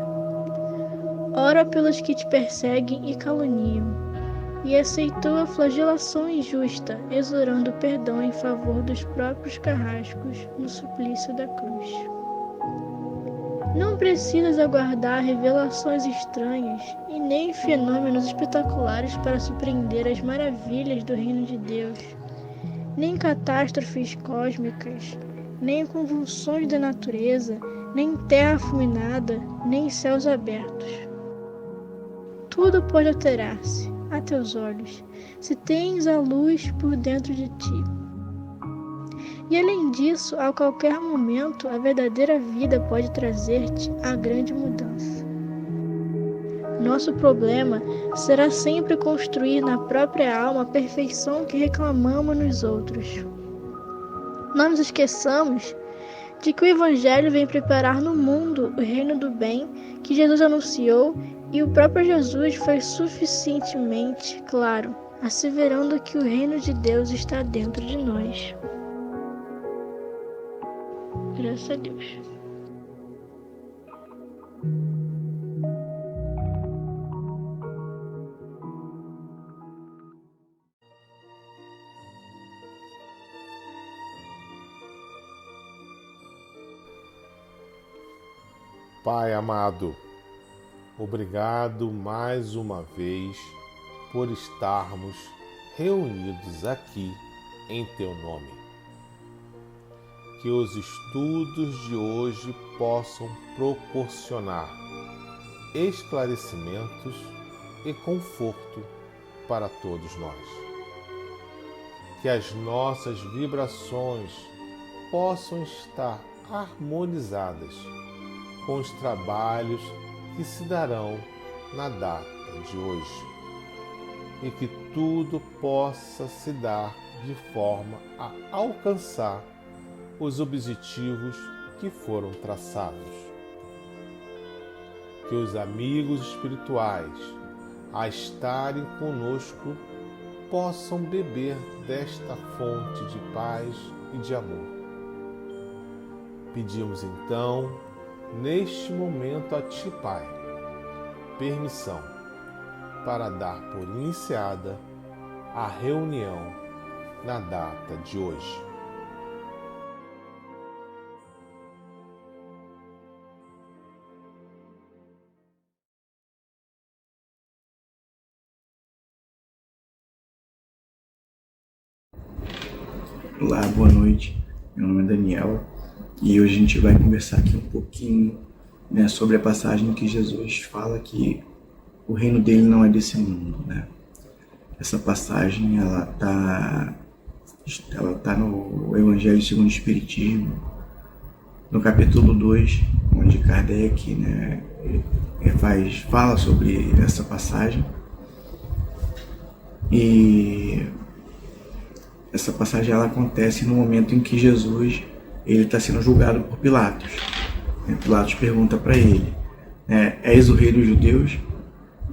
Ora pelos que te perseguem e caluniam, e aceitou a flagelação injusta, exorando perdão em favor dos próprios carrascos no suplício da cruz. Não precisas aguardar revelações estranhas e nem fenômenos espetaculares para surpreender as maravilhas do reino de Deus, nem catástrofes cósmicas, nem convulsões da natureza, nem terra fulminada, nem céus abertos. Tudo pode alterar-se a teus olhos, se tens a luz por dentro de ti. E além disso, a qualquer momento, a verdadeira vida pode trazer-te a grande mudança. Nosso problema será sempre construir na própria alma a perfeição que reclamamos nos outros. Não nos esqueçamos de que o Evangelho vem preparar no mundo o reino do bem que Jesus anunciou, e o próprio Jesus foi suficientemente claro, asseverando que o reino de Deus está dentro de nós. Graças a Deus. Pai amado, obrigado mais uma vez por estarmos reunidos aqui em Teu nome. Que os estudos de hoje possam proporcionar esclarecimentos e conforto para todos nós. Que as nossas vibrações possam estar harmonizadas com os trabalhos que se darão na data de hoje, e que tudo possa se dar de forma a alcançar os objetivos que foram traçados. Que os amigos espirituais a estarem conosco possam beber desta fonte de paz e de amor. Pedimos então, neste momento a Ti, Pai, permissão para dar por iniciada a reunião na data de hoje. Olá, boa noite. Meu nome é Daniel e hoje a gente vai conversar aqui um pouquinho, sobre a passagem que Jesus fala que o reino dele não é desse mundo, né? Essa passagem ela tá no Evangelho segundo o Espiritismo, no capítulo 2, onde Kardec, fala sobre essa passagem. E essa passagem ela acontece no momento em que Jesus ele está sendo julgado por Pilatos. Pilatos pergunta para ele, és o rei dos judeus?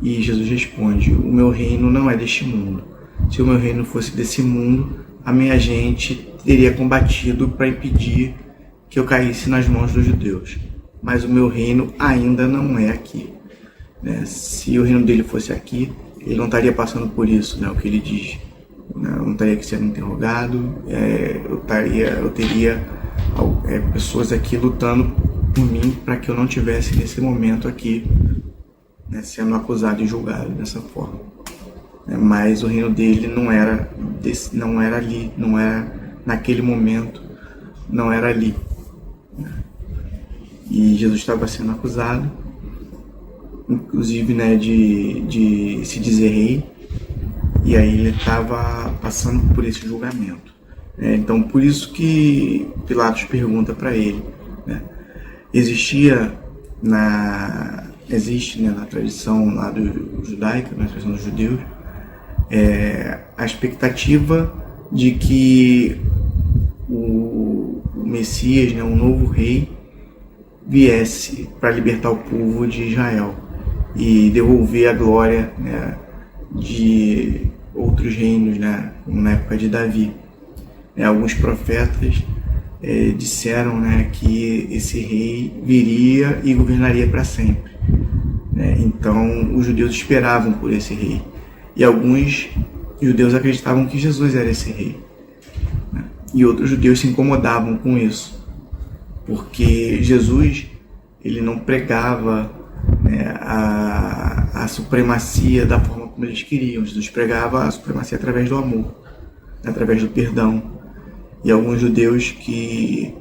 E Jesus responde, o meu reino não é deste mundo. Se o meu reino fosse desse mundo, a minha gente teria combatido para impedir que eu caísse nas mãos dos judeus. Mas o meu reino ainda não é aqui. Se o reino dele fosse aqui, ele não estaria passando por isso, o que ele diz. Não estaria sendo interrogado, eu teria pessoas aqui lutando por mim para que eu não tivesse nesse momento aqui, sendo acusado e julgado dessa forma. Mas o reino dele não era ali, não era naquele momento, não era ali. E Jesus estava sendo acusado, inclusive de se dizer rei, e aí ele estava passando por esse julgamento. Então por isso que Pilatos pergunta para ele, existe na tradição lá judaica, na tradição dos judeus, a expectativa de que o Messias, um novo rei, viesse para libertar o povo de Israel e devolver a glória de outros reinos, como na época de Davi. Alguns profetas disseram que esse rei viria e governaria para sempre. Então os judeus esperavam por esse rei. E alguns judeus acreditavam que Jesus era esse rei. E outros judeus se incomodavam com isso. Porque Jesus ele não pregava a supremacia da forma como eles queriam. Jesus pregava a supremacia através do amor, através do perdão. E alguns judeus que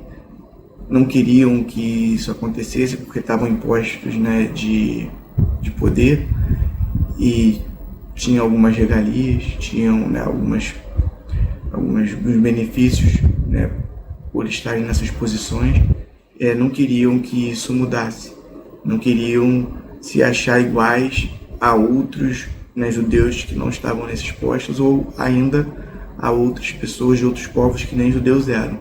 não queriam que isso acontecesse porque estavam impostos de poder e tinham algumas regalias, tinham alguns benefícios por estarem nessas posições, não queriam que isso mudasse, não queriam se achar iguais a outros judeus que não estavam nesses postos ou ainda a outras pessoas de outros povos que nem judeus eram.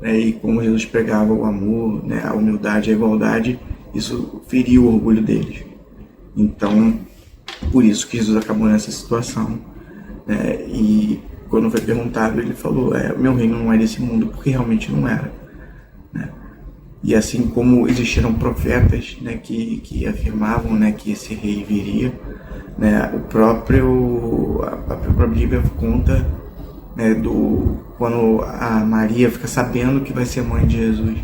E como Jesus pregava o amor, a humildade, a igualdade, isso feriu o orgulho deles. Então, por isso que Jesus acabou nessa situação. E quando foi perguntado, ele falou, o meu reino não é desse mundo, porque realmente não era. E assim como existiram profetas que afirmavam que esse rei viria, a própria Bíblia conta quando a Maria fica sabendo que vai ser mãe de Jesus,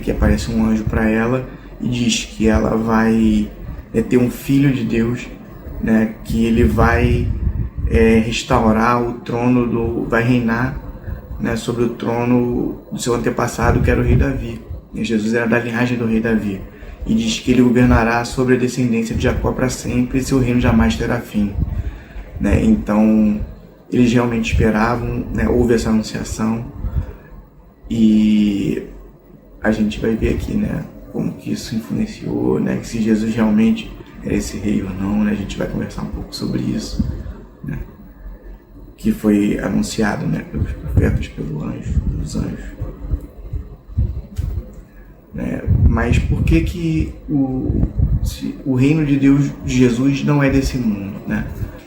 que aparece um anjo para ela e diz que ela vai ter um filho de Deus, que ele vai restaurar o trono, vai reinar sobre o trono do seu antepassado, que era o rei Davi. E Jesus era da linhagem do rei Davi. E diz que ele governará sobre a descendência de Jacó para sempre e seu reino jamais terá fim. Então, eles realmente esperavam, houve essa anunciação. E a gente vai ver aqui, como que isso influenciou, que se Jesus realmente era esse rei ou não, a gente vai conversar um pouco sobre isso, que foi anunciado, pelos profetas, pelos anjos. Mas por que o reino de Deus, de Jesus, não é desse mundo?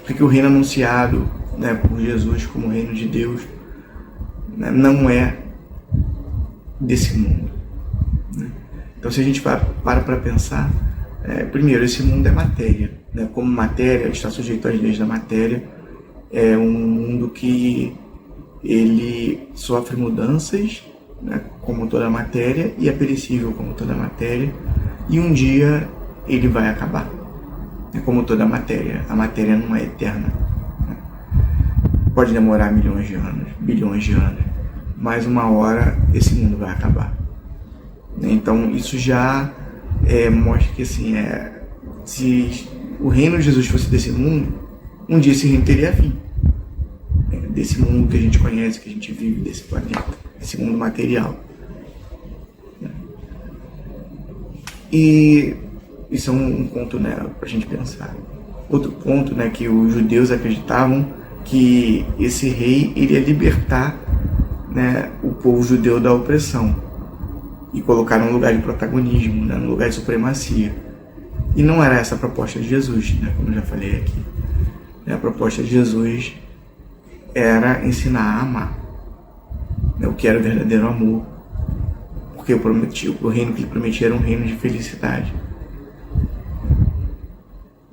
Por que o reino anunciado por Jesus como reino de Deus não é desse mundo? Então, se a gente para pensar, primeiro, esse mundo é matéria. Como matéria, está sujeito às leis da matéria. É um mundo que ele sofre mudanças, como toda a matéria, e é perecível como toda a matéria, e um dia ele vai acabar. Como toda a matéria não é eterna. Pode demorar milhões de anos, bilhões de anos, mas uma hora esse mundo vai acabar. Então isso já mostra que assim, se o reino de Jesus fosse desse mundo, um dia esse reino teria fim. Desse mundo que a gente conhece, que a gente vive, desse planeta, esse mundo material. E isso é um ponto, pra gente pensar. outro ponto, né, que os judeus acreditavam que esse rei iria libertar, né, o povo judeu da opressão e colocar num lugar de protagonismo, né, num lugar de supremacia. E não era essa a proposta de Jesus, né, como eu já falei aqui. A proposta de Jesus era ensinar a amar, né, o que era o verdadeiro amor, porque o reino que ele prometia era um reino de felicidade.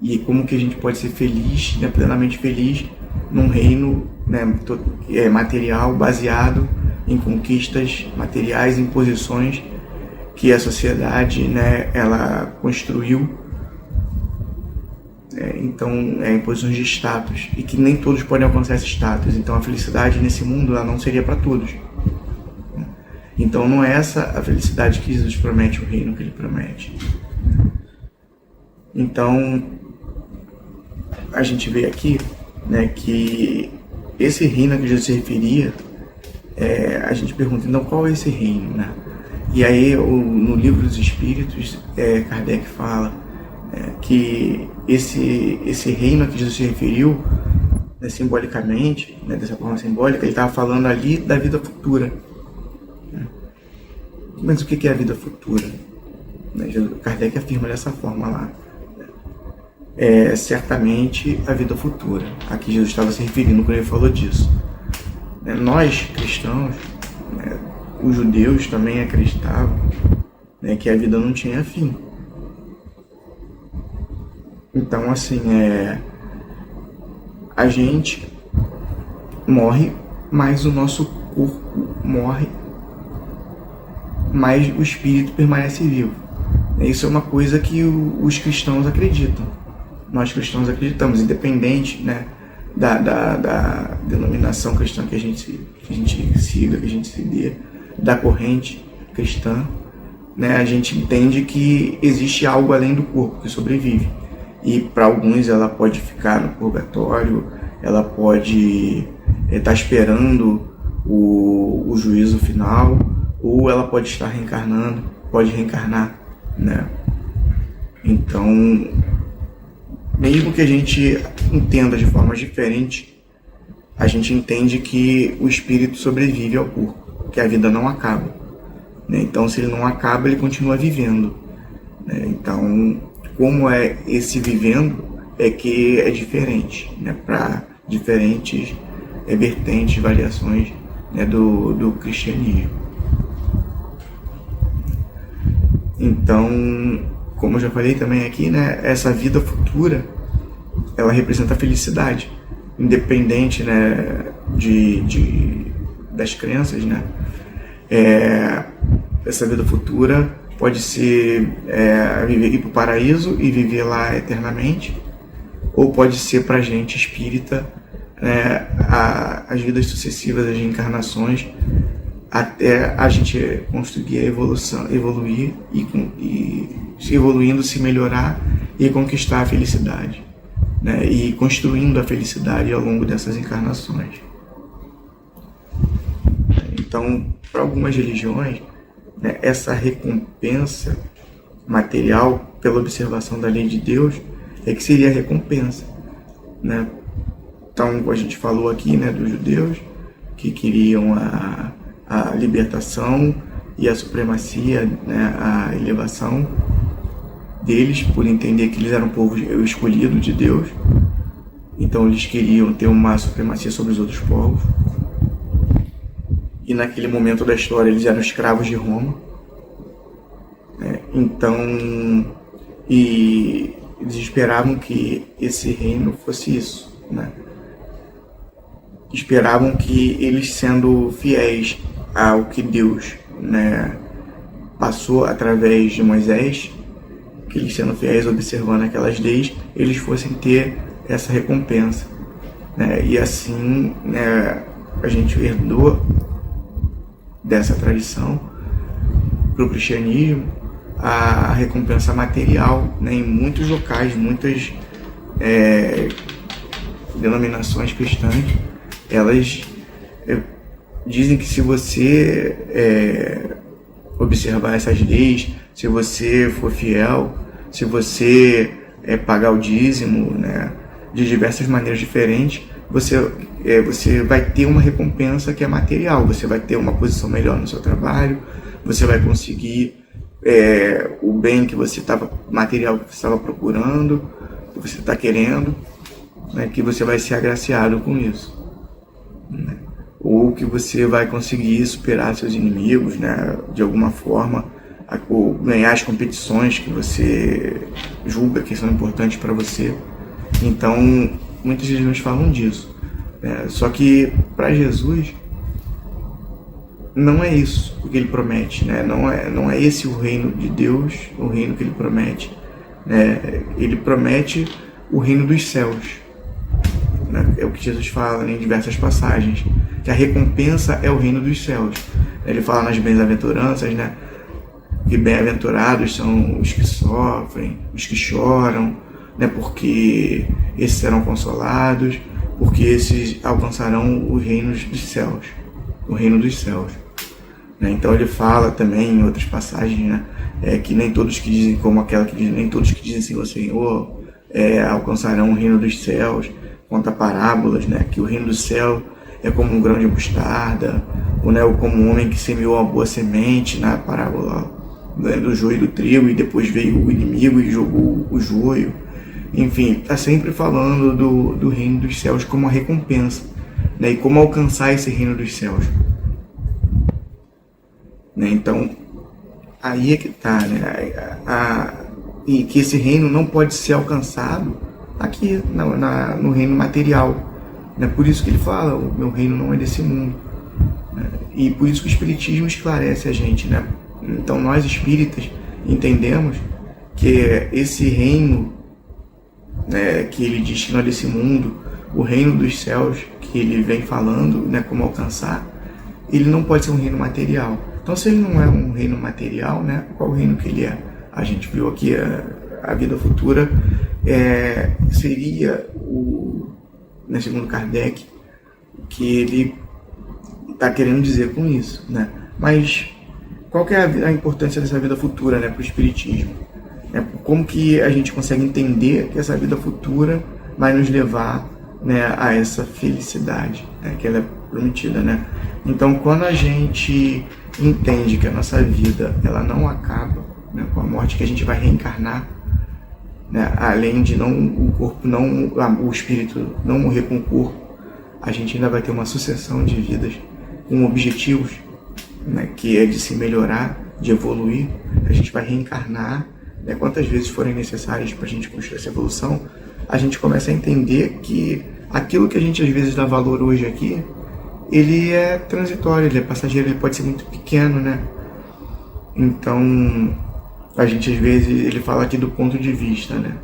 E como que a gente pode ser feliz, né, plenamente feliz, num reino, né, material, baseado em conquistas materiais, em posições que a sociedade, né, ela construiu, então, em posições de status, e que nem todos podem alcançar esse status. Então a felicidade nesse mundo ela não seria para todos. Então não é essa a felicidade que Jesus promete, o reino que ele promete. Então a gente vê aqui, né, que esse reino a que Jesus se referia, a gente pergunta, então qual é esse reino, né? E aí no Livro dos Espíritos, Kardec fala que esse reino a que Jesus se referiu, né, simbolicamente, né, dessa forma simbólica, ele estava falando ali da vida futura. Mas o que é a vida futura? Kardec afirma dessa forma lá. Certamente a vida futura, a que Jesus estava se referindo quando ele falou disso. Nós, cristãos, os judeus também acreditavam, né, que a vida não tinha fim. Então, assim, a gente morre, mas o nosso corpo morre, mas o espírito permanece vivo. Isso é uma coisa que os cristãos acreditam. Nós cristãos acreditamos, independente, né, da denominação cristã que a gente siga, que a gente se dê, da corrente cristã, né, a gente entende que existe algo além do corpo que sobrevive. E para alguns ela pode ficar no purgatório, ela pode estar esperando o juízo final, ou ela pode estar reencarnando, pode reencarnar, né? Então, mesmo que a gente entenda de forma diferente, a gente entende que o espírito sobrevive ao corpo, que a vida não acaba, né? Então, se ele não acaba, ele continua vivendo, né? Então, como é esse vivendo, é que é diferente, né, para diferentes vertentes, variações, né, do cristianismo. Então, como eu já falei também aqui, né, essa vida futura, ela representa a felicidade, independente, né, das crenças, né. Essa vida futura pode ser ir para o paraíso e viver lá eternamente, ou pode ser para a gente espírita, né, as vidas sucessivas, as reencarnações, até a gente conseguir a evoluir e evoluindo, se melhorar e conquistar a felicidade, né, e construindo a felicidade ao longo dessas encarnações. Então, para algumas religiões, né, essa recompensa material pela observação da lei de Deus é que seria a recompensa, né? Então, a gente falou aqui, né, dos judeus que queriam a libertação e a supremacia, né, a elevação deles, por entender que eles eram o povo escolhido de Deus. Então eles queriam ter uma supremacia sobre os outros povos. E naquele momento da história eles eram escravos de Roma. Então, e eles esperavam que esse reino fosse isso, né? Esperavam que eles, sendo fiéis ao que Deus, né, passou através de Moisés, que eles, sendo fiéis, observando aquelas leis, eles fossem ter essa recompensa, né? E assim, né, a gente herdou dessa tradição para o cristianismo a recompensa material, né, em muitos locais, muitas denominações cristãs, elas dizem que se você observar essas leis, se você for fiel, se você pagar o dízimo, né, de diversas maneiras diferentes, você vai ter uma recompensa que é material, você vai ter uma posição melhor no seu trabalho, você vai conseguir o bem que você estava, material que você estava procurando, que você está querendo, né, que você vai ser agraciado com isso, né? Ou que você vai conseguir superar seus inimigos, né, de alguma forma, ou ganhar as competições que você julga que são importantes para você. Então, muitas religiões falam disso, né? Só que para Jesus não é isso o que ele promete, né? Não é esse o reino de Deus, o reino que ele promete, né? Ele promete o reino dos céus, né? É o que Jesus fala em diversas passagens, que a recompensa é o reino dos céus. Ele fala nas bem-aventuranças, né, que bem-aventurados são os que sofrem, os que choram, né, porque esses serão consolados, porque esses alcançarão os reinos dos céus, o reino dos céus, né? Então ele fala também em outras passagens, né, que nem todos que dizem, como aquela que diz, nem todos que dizem Senhor, Senhor, alcançarão o reino dos céus. Conta parábolas, né, que o reino do céu é como um grão de mostarda, ou como um homem que semeou uma boa semente, na parábola do joio e do trigo, e depois veio o inimigo e jogou o joio. Enfim, está sempre falando do reino dos céus como uma recompensa, né, e como alcançar esse reino dos céus, né? Então, aí é que está, né, e que esse reino não pode ser alcançado aqui no reino material, né? Por isso que ele fala, o meu reino não é desse mundo, né? E por isso que o Espiritismo esclarece a gente, né? Então nós espíritas entendemos que esse reino, né, que ele diz que não é desse mundo, o reino dos céus que ele vem falando, né, como alcançar, ele não pode ser um reino material. Então, se ele não é um reino material, né, qual o reino que ele é? A gente viu aqui a vida futura seria né, segundo Kardec, que ele está querendo dizer com isso, né? Mas qual que é a importância dessa vida futura, né, para o Espiritismo? Como que a gente consegue entender que essa vida futura vai nos levar, né, a essa felicidade, né, que ela é prometida, né? Então, quando a gente entende que a nossa vida ela não acaba, né, com a morte, que a gente vai reencarnar, né, além de o espírito não morrer com o corpo, a gente ainda vai ter uma sucessão de vidas com objetivos, né, que é de se melhorar, de evoluir. A gente vai reencarnar, né, quantas vezes forem necessárias para a gente construir essa evolução. A gente começa a entender que aquilo que a gente às vezes dá valor hoje aqui, ele é transitório, ele é passageiro, ele pode ser muito pequeno, né? Então, a gente às vezes, ele fala aqui do ponto de vista, né,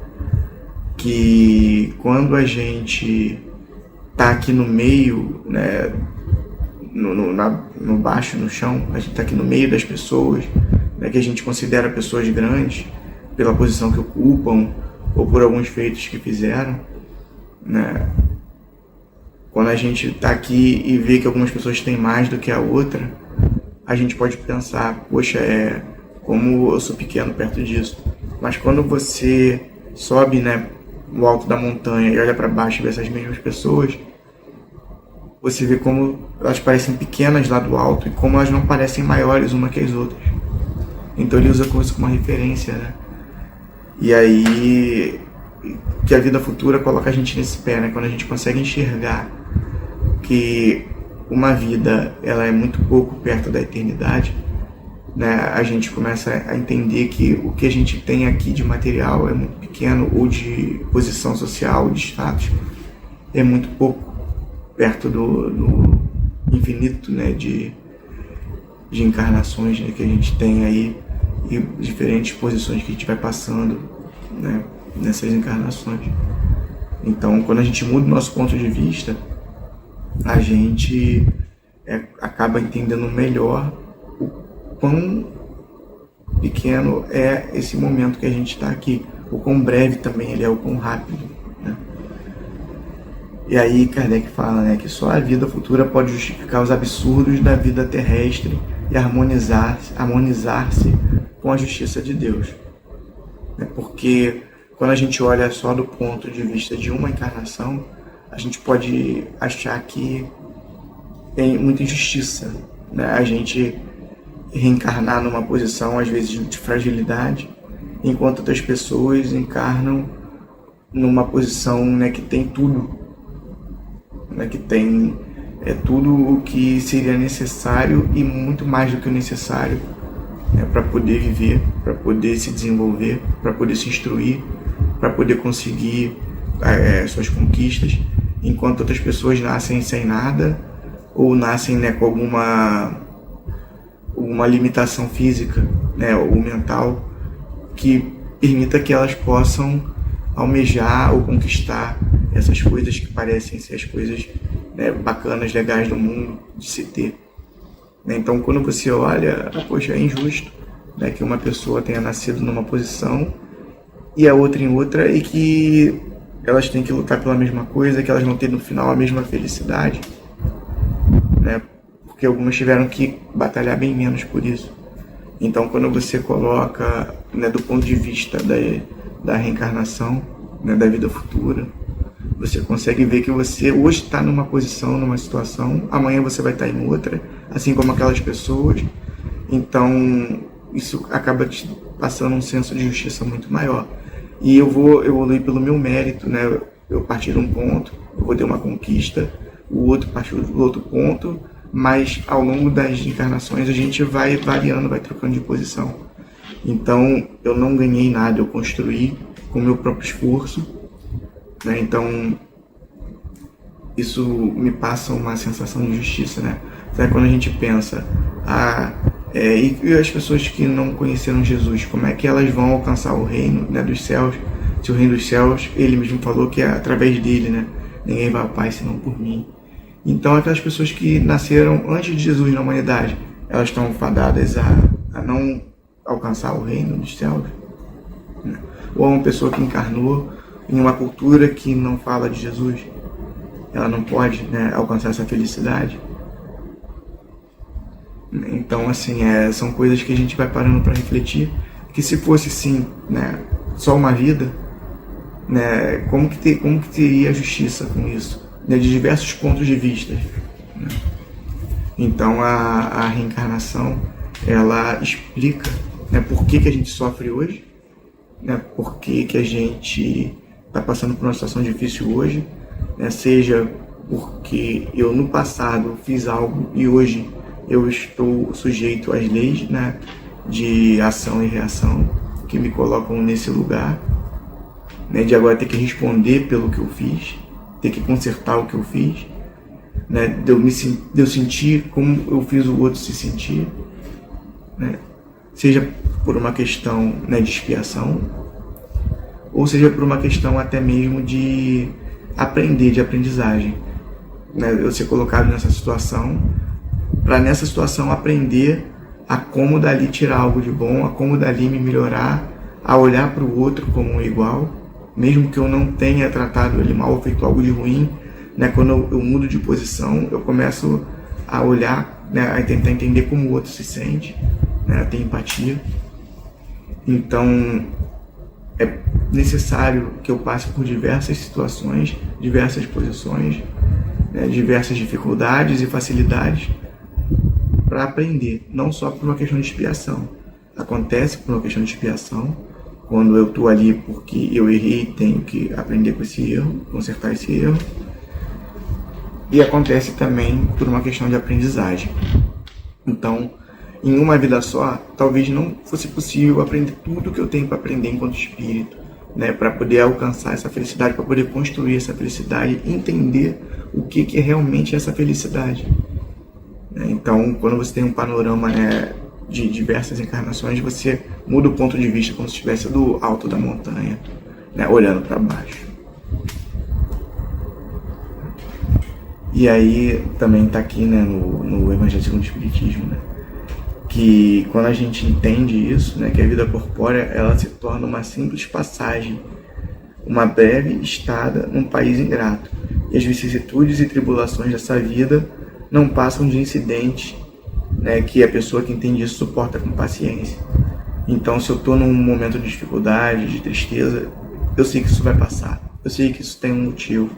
que quando a gente tá aqui no meio, né, no baixo, no chão, a gente tá aqui no meio das pessoas, né, que a gente considera pessoas grandes pela posição que ocupam ou por alguns feitos que fizeram, né? Quando a gente tá aqui e vê que algumas pessoas têm mais do que a outra, a gente pode pensar, poxa, como eu sou pequeno perto disso. Mas quando você sobe, né, no alto da montanha e olha para baixo e vê essas mesmas pessoas, você vê como elas parecem pequenas lá do alto e como elas não parecem maiores uma que as outras. Então ele usa isso como uma referência, né? E aí que a vida futura coloca a gente nesse pé, né? Quando a gente consegue enxergar que uma vida ela é muito pouco perto da eternidade, né, a gente começa a entender que o que a gente tem aqui de material é muito pequeno, ou de posição social, de status, é muito pouco perto do infinito, né, de encarnações, né, que a gente tem aí, e diferentes posições que a gente vai passando, né, nessas encarnações. Então, quando a gente muda o nosso ponto de vista, a gente acaba entendendo melhor o quão pequeno é esse momento que a gente está aqui, o quão breve também ele é, o quão rápido, né? E aí Kardec fala, né, que só a vida futura pode justificar os absurdos da vida terrestre e harmonizar-se com a justiça de Deus, né? Porque quando a gente olha só do ponto de vista de uma encarnação, a gente pode achar que tem muita injustiça, né? A gente reencarnar numa posição, às vezes, de fragilidade, enquanto outras pessoas encarnam numa posição, né, que tem tudo, né, que tem tudo o que seria necessário e muito mais do que o necessário, né, para poder viver, para poder se desenvolver, para poder se instruir, para poder conseguir suas conquistas, enquanto outras pessoas nascem sem nada ou nascem, né, com alguma limitação física, né, ou mental que permita que elas possam almejar ou conquistar essas coisas que parecem ser as coisas, né, bacanas, legais do mundo de se ter. Então, quando você olha, poxa, é injusto, né, que uma pessoa tenha nascido numa posição e a outra em outra, e que elas têm que lutar pela mesma coisa, que elas vão ter no final a mesma felicidade, né, porque algumas tiveram que batalhar bem menos por isso. Então, quando você coloca, né, do ponto de vista da reencarnação, né, da vida futura, você consegue ver que você hoje está numa posição, numa situação, amanhã você vai estar em outra, assim como aquelas pessoas. Então, isso acaba te passando um senso de justiça muito maior. E eu vou evoluir pelo meu mérito, né? Eu partir de um ponto, eu vou ter uma conquista, o outro partir do outro ponto, mas ao longo das encarnações a gente vai variando, vai trocando de posição. Então, eu não ganhei nada, eu construí com o meu próprio esforço, né? Então, isso me passa uma sensação de justiça, né? Sabe, quando a gente pensa, e as pessoas que não conheceram Jesus, como é que elas vão alcançar o reino, né, dos céus? Se o reino dos céus, ele mesmo falou que é através dele, né? Ninguém vai ao Pai senão por mim. Então, aquelas pessoas que nasceram antes de Jesus na humanidade, elas estão fadadas a não alcançar o reino dos céus, né? Ou uma pessoa que encarnou em uma cultura que não fala de Jesus, ela não pode, né, alcançar essa felicidade. Então, assim, são coisas que a gente vai parando para refletir, que se fosse, sim, né, só uma vida, né, como que teria justiça com isso, né, de diversos pontos de vista, né? Então, a reencarnação, ela explica, né, por que a gente sofre hoje, né, por que a gente está passando por uma situação difícil hoje, né, seja porque eu no passado fiz algo e hoje eu estou sujeito às leis, né, de ação e reação que me colocam nesse lugar, né, de agora ter que responder pelo que eu fiz, ter que consertar o que eu fiz, né, de eu sentir como eu fiz o outro se sentir, né, seja por uma questão, né, de expiação, ou seja por uma questão até mesmo de aprender, de aprendizagem, né, eu ser colocado nessa situação, para nessa situação aprender a como dali tirar algo de bom, a como dali me melhorar, a olhar para o outro como um igual, mesmo que eu não tenha tratado ele mal ou feito algo de ruim, né, quando eu mudo de posição, eu começo a olhar, né, a tentar entender como o outro se sente, né, a ter empatia. Então, é necessário que eu passe por diversas situações, diversas posições, né, diversas dificuldades e facilidades, para aprender, não só por uma questão de expiação. Acontece por uma questão de expiação, quando eu estou ali porque eu errei, tenho que aprender com esse erro, consertar esse erro. E acontece também por uma questão de aprendizagem. Então, em uma vida só, talvez não fosse possível aprender tudo que eu tenho para aprender enquanto espírito, né, para poder alcançar essa felicidade, para poder construir essa felicidade, entender o que é realmente essa felicidade. Então, quando você tem um panorama, né, de diversas encarnações, você muda o ponto de vista como se estivesse do alto da montanha, né, olhando para baixo. E aí também está aqui, né, no Evangelho segundo o Espiritismo, né, que quando a gente entende isso, né, que a vida corpórea ela se torna uma simples passagem, uma breve estada num país ingrato, e as vicissitudes e tribulações dessa vida não passam de incidentes, né, que a pessoa que entende isso suporta com paciência. Então, se eu estou num momento de dificuldade, de tristeza, eu sei que isso vai passar. Eu sei que isso tem um motivo.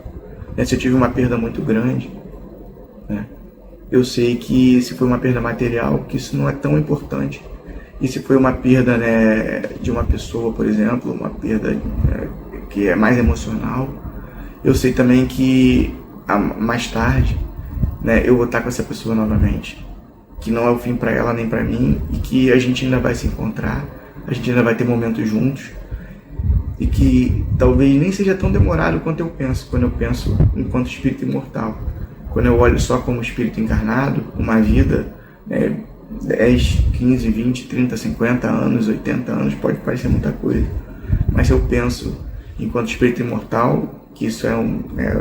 Se eu tive uma perda muito grande, né, eu sei que se foi uma perda material, que isso não é tão importante. E se foi uma perda, né, de uma pessoa, por exemplo, uma perda que é mais emocional, eu sei também que mais tarde, né, eu vou estar com essa pessoa novamente. Que não é o fim para ela nem para mim, e que a gente ainda vai se encontrar, a gente ainda vai ter momentos juntos, e que talvez nem seja tão demorado quanto eu penso, quando eu penso enquanto espírito imortal. Quando eu olho só como espírito encarnado, uma vida, 10, 15, 20, 30, 50 anos, 80 anos, pode parecer muita coisa. Mas se eu penso enquanto espírito imortal, que isso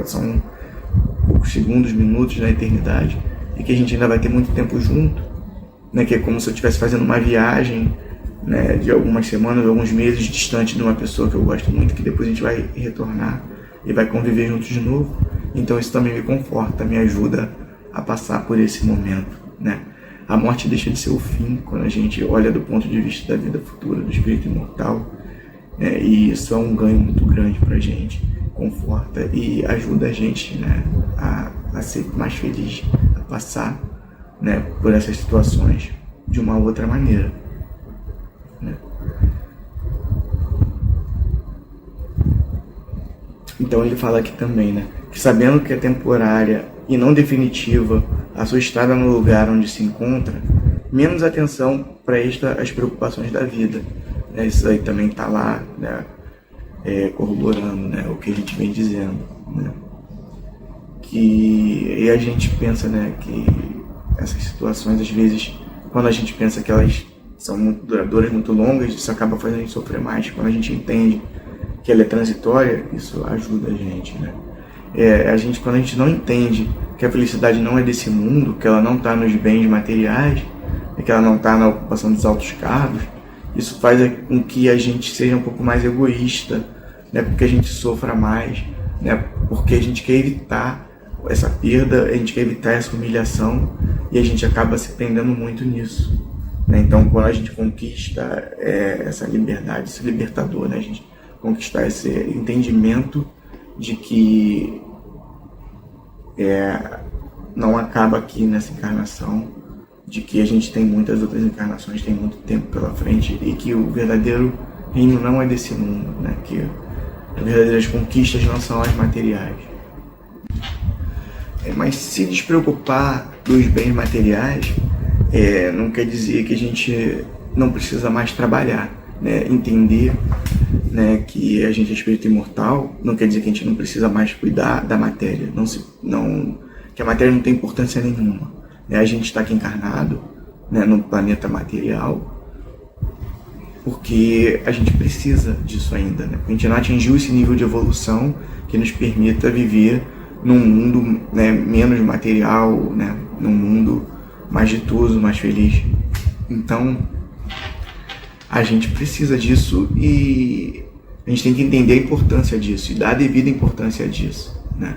são poucos segundos, minutos na eternidade, e que a gente ainda vai ter muito tempo junto, né, que é como se eu estivesse fazendo uma viagem, né, de algumas semanas, alguns meses distante de uma pessoa que eu gosto muito, que depois a gente vai retornar e vai conviver juntos de novo. Então isso também me conforta, me ajuda a passar por esse momento, né? A morte deixa de ser o fim quando a gente olha do ponto de vista da vida futura, do espírito imortal, né? E isso é um ganho muito grande pra gente, conforta e ajuda a gente, né, a ser mais feliz, a passar, né, por essas situações de uma outra maneira, né? Então ele fala aqui também, né, que sabendo que é temporária e não definitiva a sua estada no lugar onde se encontra, menos atenção presta às preocupações da vida, né? Isso aí também está lá, né, corroborando, né, o que a gente vem dizendo, né? E a gente pensa, né, que essas situações, às vezes, quando a gente pensa que elas são muito duradouras, muito longas, isso acaba fazendo a gente sofrer mais. Quando a gente entende que ela é transitória, isso ajuda a gente, né? Quando a gente não entende que a felicidade não é desse mundo, que ela não está nos bens materiais, que ela não está na ocupação dos altos cargos, isso faz com que a gente seja um pouco mais egoísta, né? Porque a gente sofra mais, né? Porque a gente quer evitar essa perda, a gente quer evitar essa humilhação, e a gente acaba se prendendo muito nisso, né? Então, quando a gente conquista essa liberdade, esse libertador, né? A gente conquistar esse entendimento de que não acaba aqui nessa encarnação, de que a gente tem muitas outras encarnações, tem muito tempo pela frente, e que o verdadeiro reino não é desse mundo, né? Que as verdadeiras conquistas não são as materiais. Mas se despreocupar dos bens materiais não quer dizer que a gente não precisa mais trabalhar, né? Entender, né, que a gente é espírito imortal não quer dizer que a gente não precisa mais cuidar da matéria, que a matéria não tem importância nenhuma, né? A gente está aqui encarnado, né, no planeta material porque a gente precisa disso ainda, né? A gente não atingiu esse nível de evolução que nos permita viver num mundo, né, menos material, né, num mundo mais ditoso, mais feliz. Então, a gente precisa disso e a gente tem que entender a importância disso e dar a devida importância disso, né?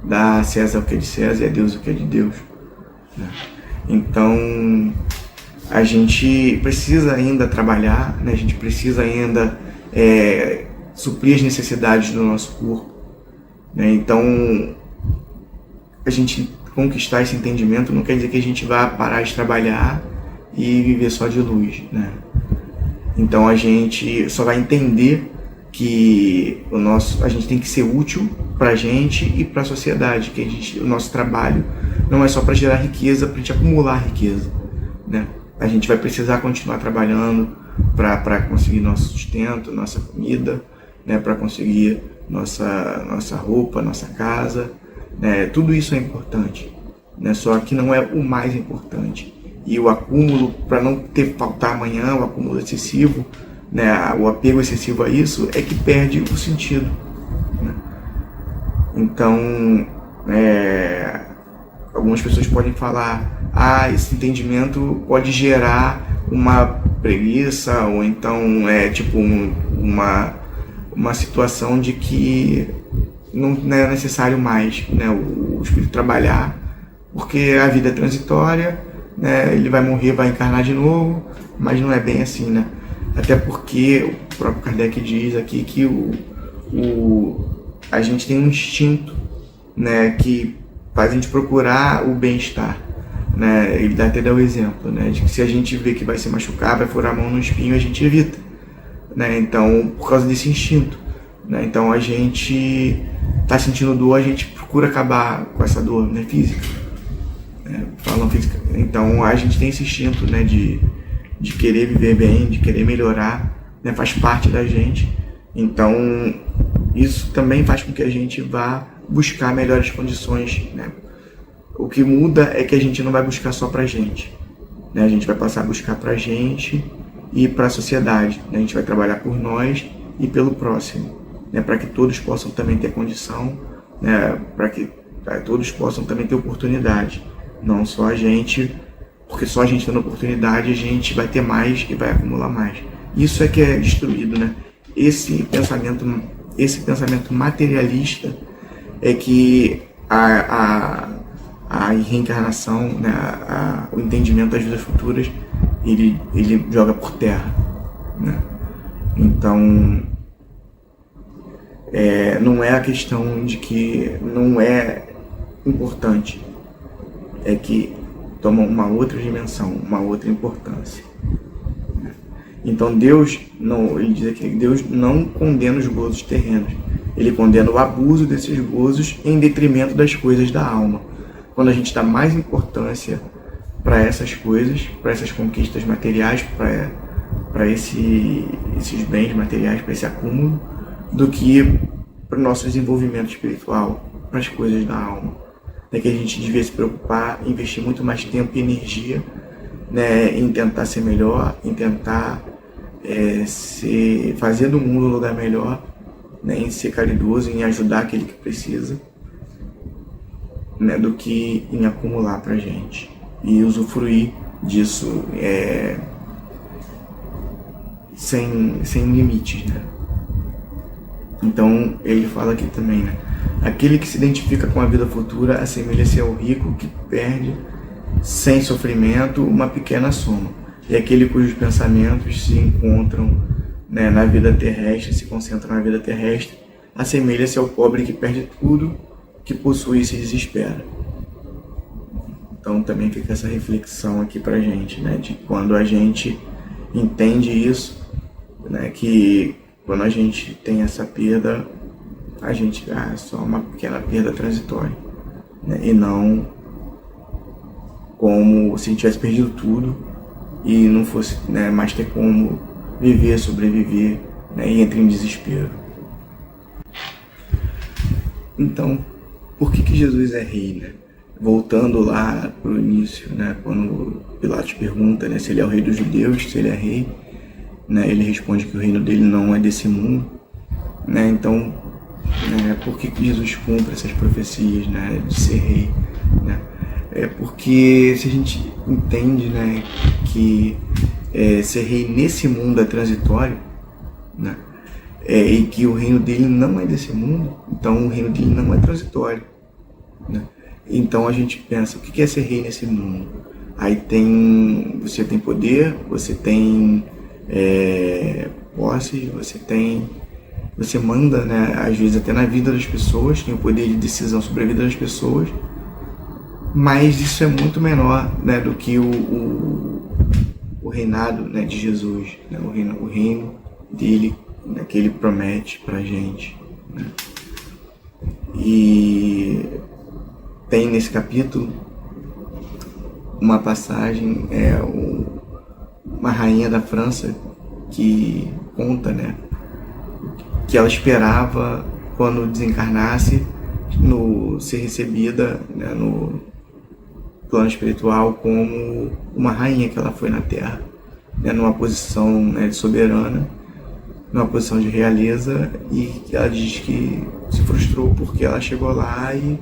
Dar a César o que é de César e a Deus o que é de Deus, né? Então, a gente precisa ainda trabalhar, né? A gente precisa ainda suprir as necessidades do nosso corpo, né? Então, a gente conquistar esse entendimento não quer dizer que a gente vá parar de trabalhar e viver só de luz, né? Então a gente só vai entender que a gente tem que ser útil para a gente e para a sociedade, que o nosso trabalho não é só para gerar riqueza, para a gente acumular riqueza, né? A gente vai precisar continuar trabalhando para conseguir nosso sustento, nossa comida, né? Para conseguir nossa roupa, nossa casa, né? Tudo isso é importante, né? Só que não é o mais importante. E o acúmulo, para não faltar amanhã, o acúmulo excessivo, né, o apego excessivo a isso, é que perde o sentido, né? Então, algumas pessoas podem falar, esse entendimento pode gerar uma preguiça, ou então uma situação de que não é necessário mais, né, o espírito trabalhar, porque a vida é transitória, né, ele vai morrer, vai encarnar de novo, mas não é bem assim, né? Até porque o próprio Kardec diz aqui que a gente tem um instinto, né, que faz a gente procurar o bem-estar. Né? Ele até dá o exemplo, né, de que se a gente vê que vai se machucar, vai furar a mão no espinho, a gente evita. Né? Então, por causa desse instinto. Né? Então, a gente está sentindo dor, a gente procura acabar com essa dor, né, física. Falando física. Então, a gente tem esse instinto, né, de querer viver bem, de querer melhorar, né, faz parte da gente. Então, isso também faz com que a gente vá buscar melhores condições. Né? O que muda é que a gente não vai buscar só pra gente. Né? A gente vai passar a buscar pra gente e para a sociedade. Né? A gente vai trabalhar por nós e pelo próximo, né? Para que todos possam também ter condição, né? Para que todos possam também ter oportunidade. Não só a gente, porque só a gente tendo oportunidade a gente vai ter mais e vai acumular mais. Isso é que é destruído, né? Esse pensamento materialista é que a reencarnação, né? O entendimento das vidas futuras, ele joga por terra, né? Então, não é a questão de que não é importante, é que toma uma outra dimensão, uma outra importância. Então Deus não, ele diz aqui, Deus não condena os gozos terrenos, ele condena o abuso desses gozos em detrimento das coisas da alma. Quando a gente dá mais importância para essas coisas, para essas conquistas materiais, para esses bens materiais, para esse acúmulo, do que para o nosso desenvolvimento espiritual, para as coisas da alma. É que a gente devia se preocupar, investir muito mais tempo e energia, né, em tentar ser melhor, em tentar fazer do mundo um lugar melhor, né, em ser caridoso, em ajudar aquele que precisa, né, do que em acumular para a gente e usufruir disso sem limites, né? Então ele fala aqui também, né? Aquele que se identifica com a vida futura assemelha-se ao rico que perde sem sofrimento uma pequena soma, e aquele cujos pensamentos se encontram, né, na vida terrestre, se concentram na vida terrestre, assemelha-se ao pobre que perde tudo que possui e se desespera. Então também fica essa reflexão aqui pra gente, né, de quando a gente entende isso, né, que quando a gente tem essa perda, a gente é só uma pequena perda transitória, né, e não como se a gente tivesse perdido tudo e não fosse, né, mais ter como viver, sobreviver, né, e entra em desespero. Então, por que Jesus é rei, né? Voltando lá para o início, né, quando Pilatos pergunta, né, se ele é o rei dos judeus, se ele é rei, né, ele responde que o reino dele não é desse mundo, né? Então, por que Jesus cumpre essas profecias, né, de ser rei, né? É porque se a gente entende, né, que ser rei nesse mundo é transitório, né, e que o reino dele não é desse mundo, então o reino dele não é transitório, né? Então a gente pensa, o que é ser rei nesse mundo? Aí você tem poder, você tem posse, você manda, né, às vezes até na vida das pessoas, tem o poder de decisão sobre a vida das pessoas, mas isso é muito menor, né, do que o reinado, né, de Jesus, né, o reino dele, né, que ele promete pra gente, né? E tem nesse capítulo uma passagem, uma rainha da França que conta, né, que ela esperava, quando desencarnasse, ser recebida, né, no plano espiritual como uma rainha que ela foi na Terra, né, numa posição, né, de soberana, numa posição de realeza, e ela diz que se frustrou porque ela chegou lá e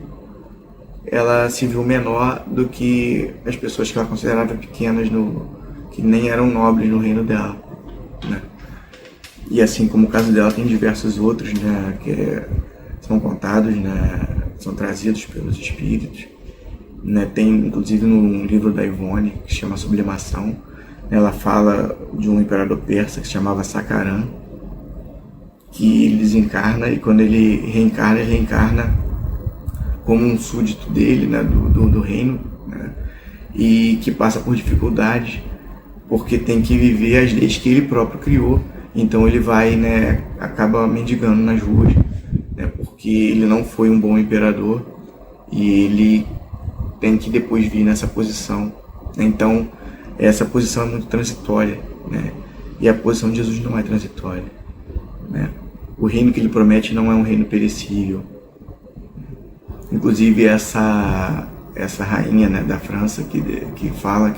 ela se viu menor do que as pessoas que ela considerava pequenas, que nem eram nobres no reino dela, né? E assim como o caso dela, tem diversos outros, né, que são contados, né, são trazidos pelos espíritos, né? Tem inclusive no livro da Ivone, que se chama Sublimação, Ela fala de um imperador persa que se chamava Sakarã, que ele desencarna, e quando ele reencarna como um súdito dele, né, do reino, né, e que passa por dificuldades, porque tem que viver as leis que ele próprio criou. Então ele vai, né, acaba mendigando nas ruas, né, porque ele não foi um bom imperador e ele tem que depois vir nessa posição. Então essa posição é muito transitória, né, e a posição de Jesus não é transitória, né. O reino que ele promete não é um reino perecível. Inclusive essa rainha, né, da França que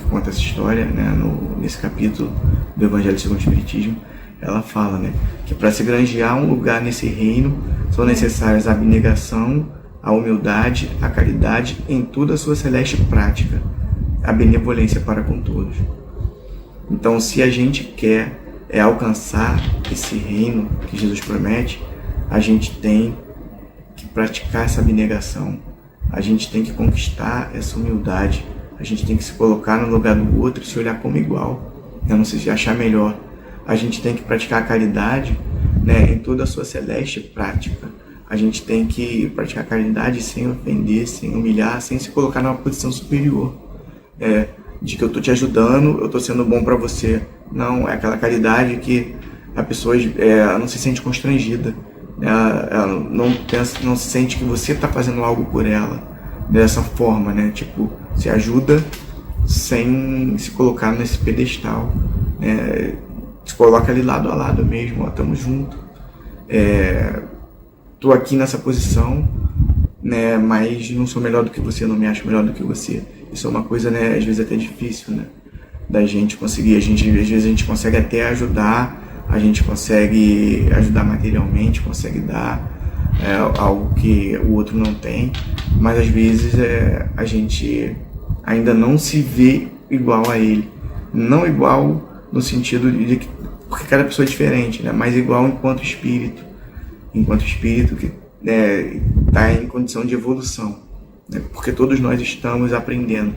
conta essa história, né, nesse capítulo do Evangelho segundo o Espiritismo, ela fala, né, que para se granjear um lugar nesse reino são necessárias a abnegação, a humildade, a caridade em toda a sua celeste prática, a benevolência para com todos. Então, se a gente quer alcançar esse reino que Jesus promete, a gente tem que praticar essa abnegação, a gente tem que conquistar essa humildade, a gente tem que se colocar no lugar do outro e se olhar como igual, não se achar melhor. A gente tem que praticar a caridade, né, em toda a sua celeste prática. A gente tem que praticar a caridade sem ofender, sem humilhar, sem se colocar numa posição superior, de que eu estou te ajudando, eu estou sendo bom para você. Não, é aquela caridade que a pessoa não se sente constrangida, ela não se sente que você está fazendo algo por ela dessa forma, né? Tipo, se ajuda sem se colocar nesse pedestal, né? Se coloca ali lado a lado mesmo, ó, tamo junto, tô aqui nessa posição, né? Mas não sou melhor do que você, não me acho melhor do que você. Isso é uma coisa, né? Às vezes até difícil, né? Da gente conseguir, às vezes a gente consegue até ajudar, a gente consegue ajudar materialmente, consegue dar algo que o outro não tem, mas às vezes a gente ainda não se vê igual a ele, não igual no sentido de que, porque cada pessoa é diferente, né? Mas igual enquanto espírito que está em condição de evolução, né? Porque todos nós estamos aprendendo,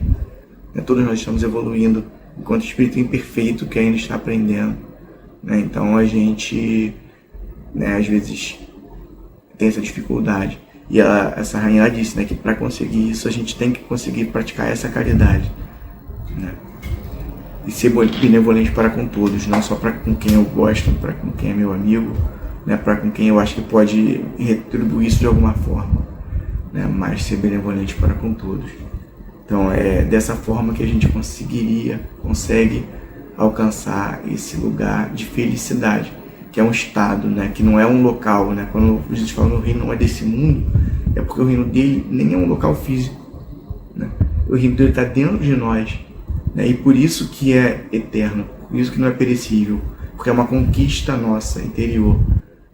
né? Todos nós estamos evoluindo enquanto espírito imperfeito que ainda está aprendendo, né? Então a gente, né, às vezes tem essa dificuldade. E essa rainha disse, né, que para conseguir isso a gente tem que conseguir praticar essa caridade, né? E ser benevolente para com todos, não só para com quem eu gosto, para com quem é meu amigo, né, para com quem eu acho que pode retribuir isso de alguma forma, né, mas ser benevolente para com todos. Então é dessa forma que a gente consegue alcançar esse lugar de felicidade, que é um estado, né, que não é um local, né? Quando a gente fala no reino não é desse mundo, é porque o reino dele nem é um local físico, né? O reino dele está dentro de nós, né? E por isso que é eterno, por isso que não é perecível, porque é uma conquista nossa interior,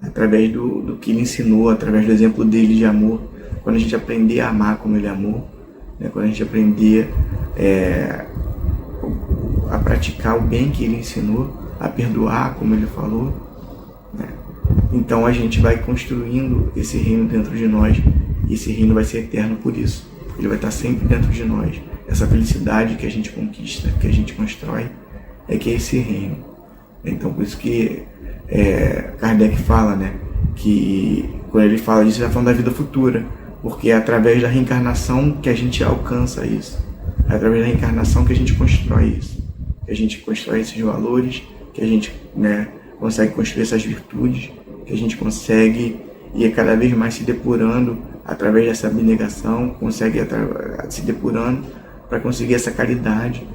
através do que ele ensinou, através do exemplo dele de amor. Quando a gente aprender a amar como ele amou, né? Quando a gente aprender a praticar o bem que ele ensinou, a perdoar como ele falou, né? Então a gente vai construindo esse reino dentro de nós, e esse reino vai ser eterno por isso, ele vai estar sempre dentro de nós. Essa felicidade que a gente conquista, que a gente constrói, que é esse reino. Então por isso que Kardec fala, né, que quando ele fala disso, ele está falando da vida futura, porque é através da reencarnação que a gente alcança isso, é através da reencarnação que a gente constrói isso, que a gente constrói esses valores, que a gente, né, consegue construir essas virtudes, que a gente consegue ir cada vez mais se depurando através dessa abnegação, consegue se depurando para conseguir essa caridade,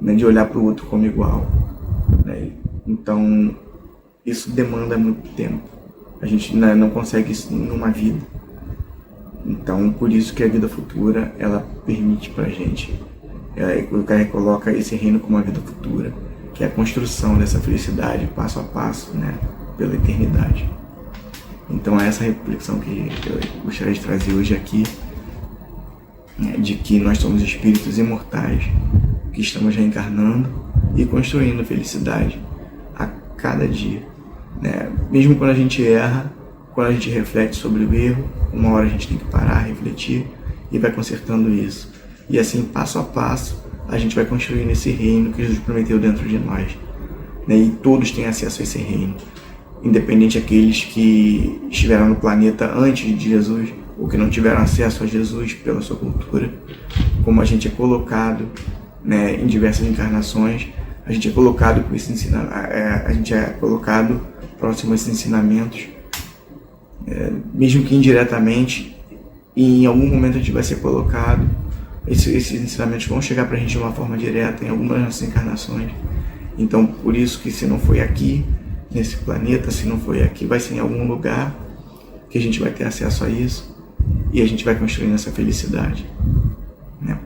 né, de olhar para o outro como igual, né? Então isso demanda muito tempo, a gente não consegue isso numa vida. Então por isso que a vida futura ela permite para a gente, o cara coloca esse reino como uma vida futura, que é a construção dessa felicidade passo a passo, né, pela eternidade. Então é essa reflexão que eu gostaria de trazer hoje aqui, né, de que nós somos espíritos imortais, que estamos reencarnando e construindo felicidade a cada dia, né? Mesmo quando a gente erra, quando a gente reflete sobre o erro, uma hora a gente tem que parar, refletir e vai consertando isso. E assim, passo a passo, a gente vai construir nesse reino que Jesus prometeu dentro de nós, né? E todos têm acesso a esse reino, independente daqueles que estiveram no planeta antes de Jesus ou que não tiveram acesso a Jesus pela sua cultura. Como a gente é colocado, né, em diversas encarnações, a gente é colocado com esse a gente é colocado próximo a esses ensinamentos, mesmo que indiretamente, e em algum momento a gente vai ser colocado. Esses ensinamentos vão chegar para a gente de uma forma direta em algumas das nossas encarnações. Então, por isso que se não foi aqui, nesse planeta, se não foi aqui, vai ser em algum lugar que a gente vai ter acesso a isso e a gente vai construindo essa felicidade, né?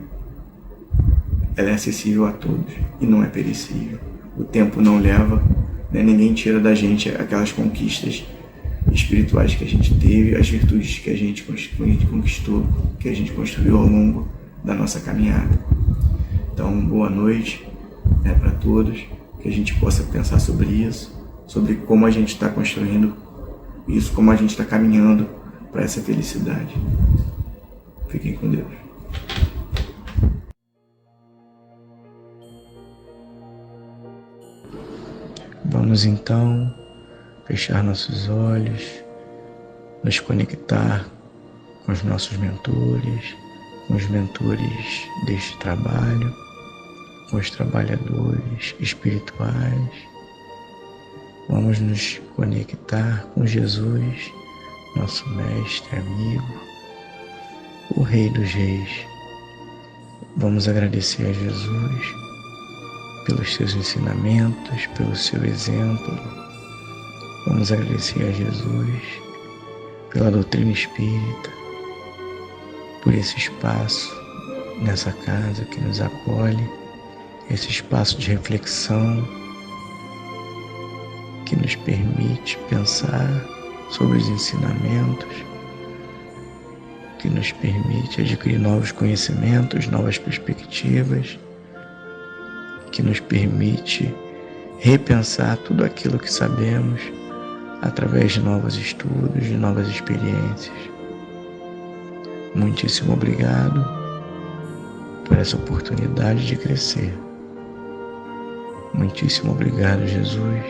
Ela é acessível a todos e não é perecível. O tempo não leva, né? Ninguém tira da gente aquelas conquistas espirituais que a gente teve, as virtudes que a gente conquistou, que a gente construiu ao longo da nossa caminhada. Então, boa noite, né, para todos, que a gente possa pensar sobre isso, sobre como a gente está construindo isso, como a gente está caminhando para essa felicidade. Fiquem com Deus. Vamos então fechar nossos olhos, nos conectar com os nossos mentores, com os mentores deste trabalho, com os trabalhadores espirituais. Vamos nos conectar com Jesus, nosso mestre, amigo, o Rei dos Reis. Vamos agradecer a Jesus pelos seus ensinamentos, pelo seu exemplo. Vamos agradecer a Jesus pela doutrina espírita, por esse espaço nessa casa que nos acolhe, esse espaço de reflexão que nos permite pensar sobre os ensinamentos, que nos permite adquirir novos conhecimentos, novas perspectivas, que nos permite repensar tudo aquilo que sabemos através de novos estudos, de novas experiências. Muitíssimo obrigado por essa oportunidade de crescer. Muitíssimo obrigado, Jesus,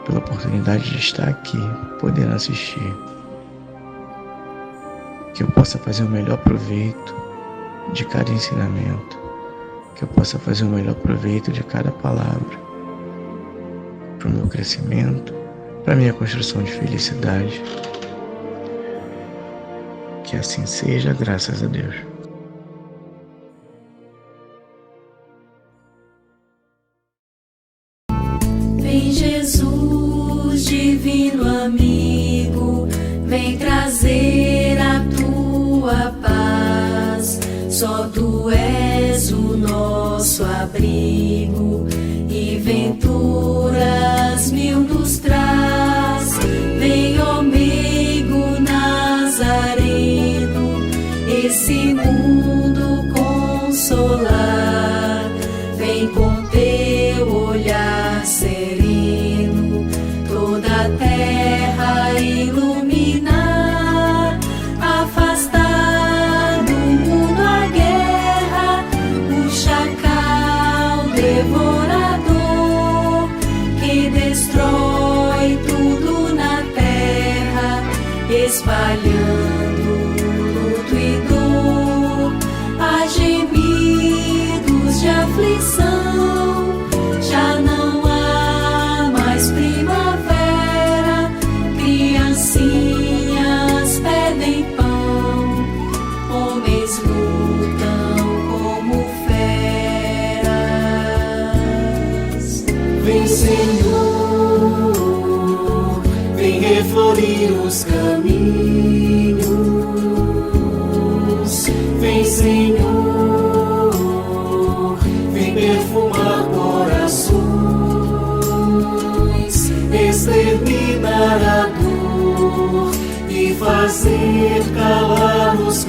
pela oportunidade de estar aqui, podendo assistir. Que eu possa fazer o melhor proveito de cada ensinamento, que eu possa fazer o melhor proveito de cada palavra, para o meu crescimento, para a minha construção de felicidade. Que assim seja, graças a Deus. Vem Jesus, divino amigo, vem trazer a tua paz. Só tu és o nosso abrigo e venturas mil nos traz. Vem, ó meigo Nazareno, esse mundo consolar. Vem com teu olhar sereno, toda a terra iluminar. Afastar do mundo a guerra, o chacal devorador, que destrói tudo na terra, espalhando luto e dor. Há gemidos de aflição, já não há mais primavera. Criancinhas pedem pão, homens lutam como feras. Vem, Senhor, vem reflorir os caminhos. Vem, Senhor, vem perfumar corações, exterminar a dor e fazer calar os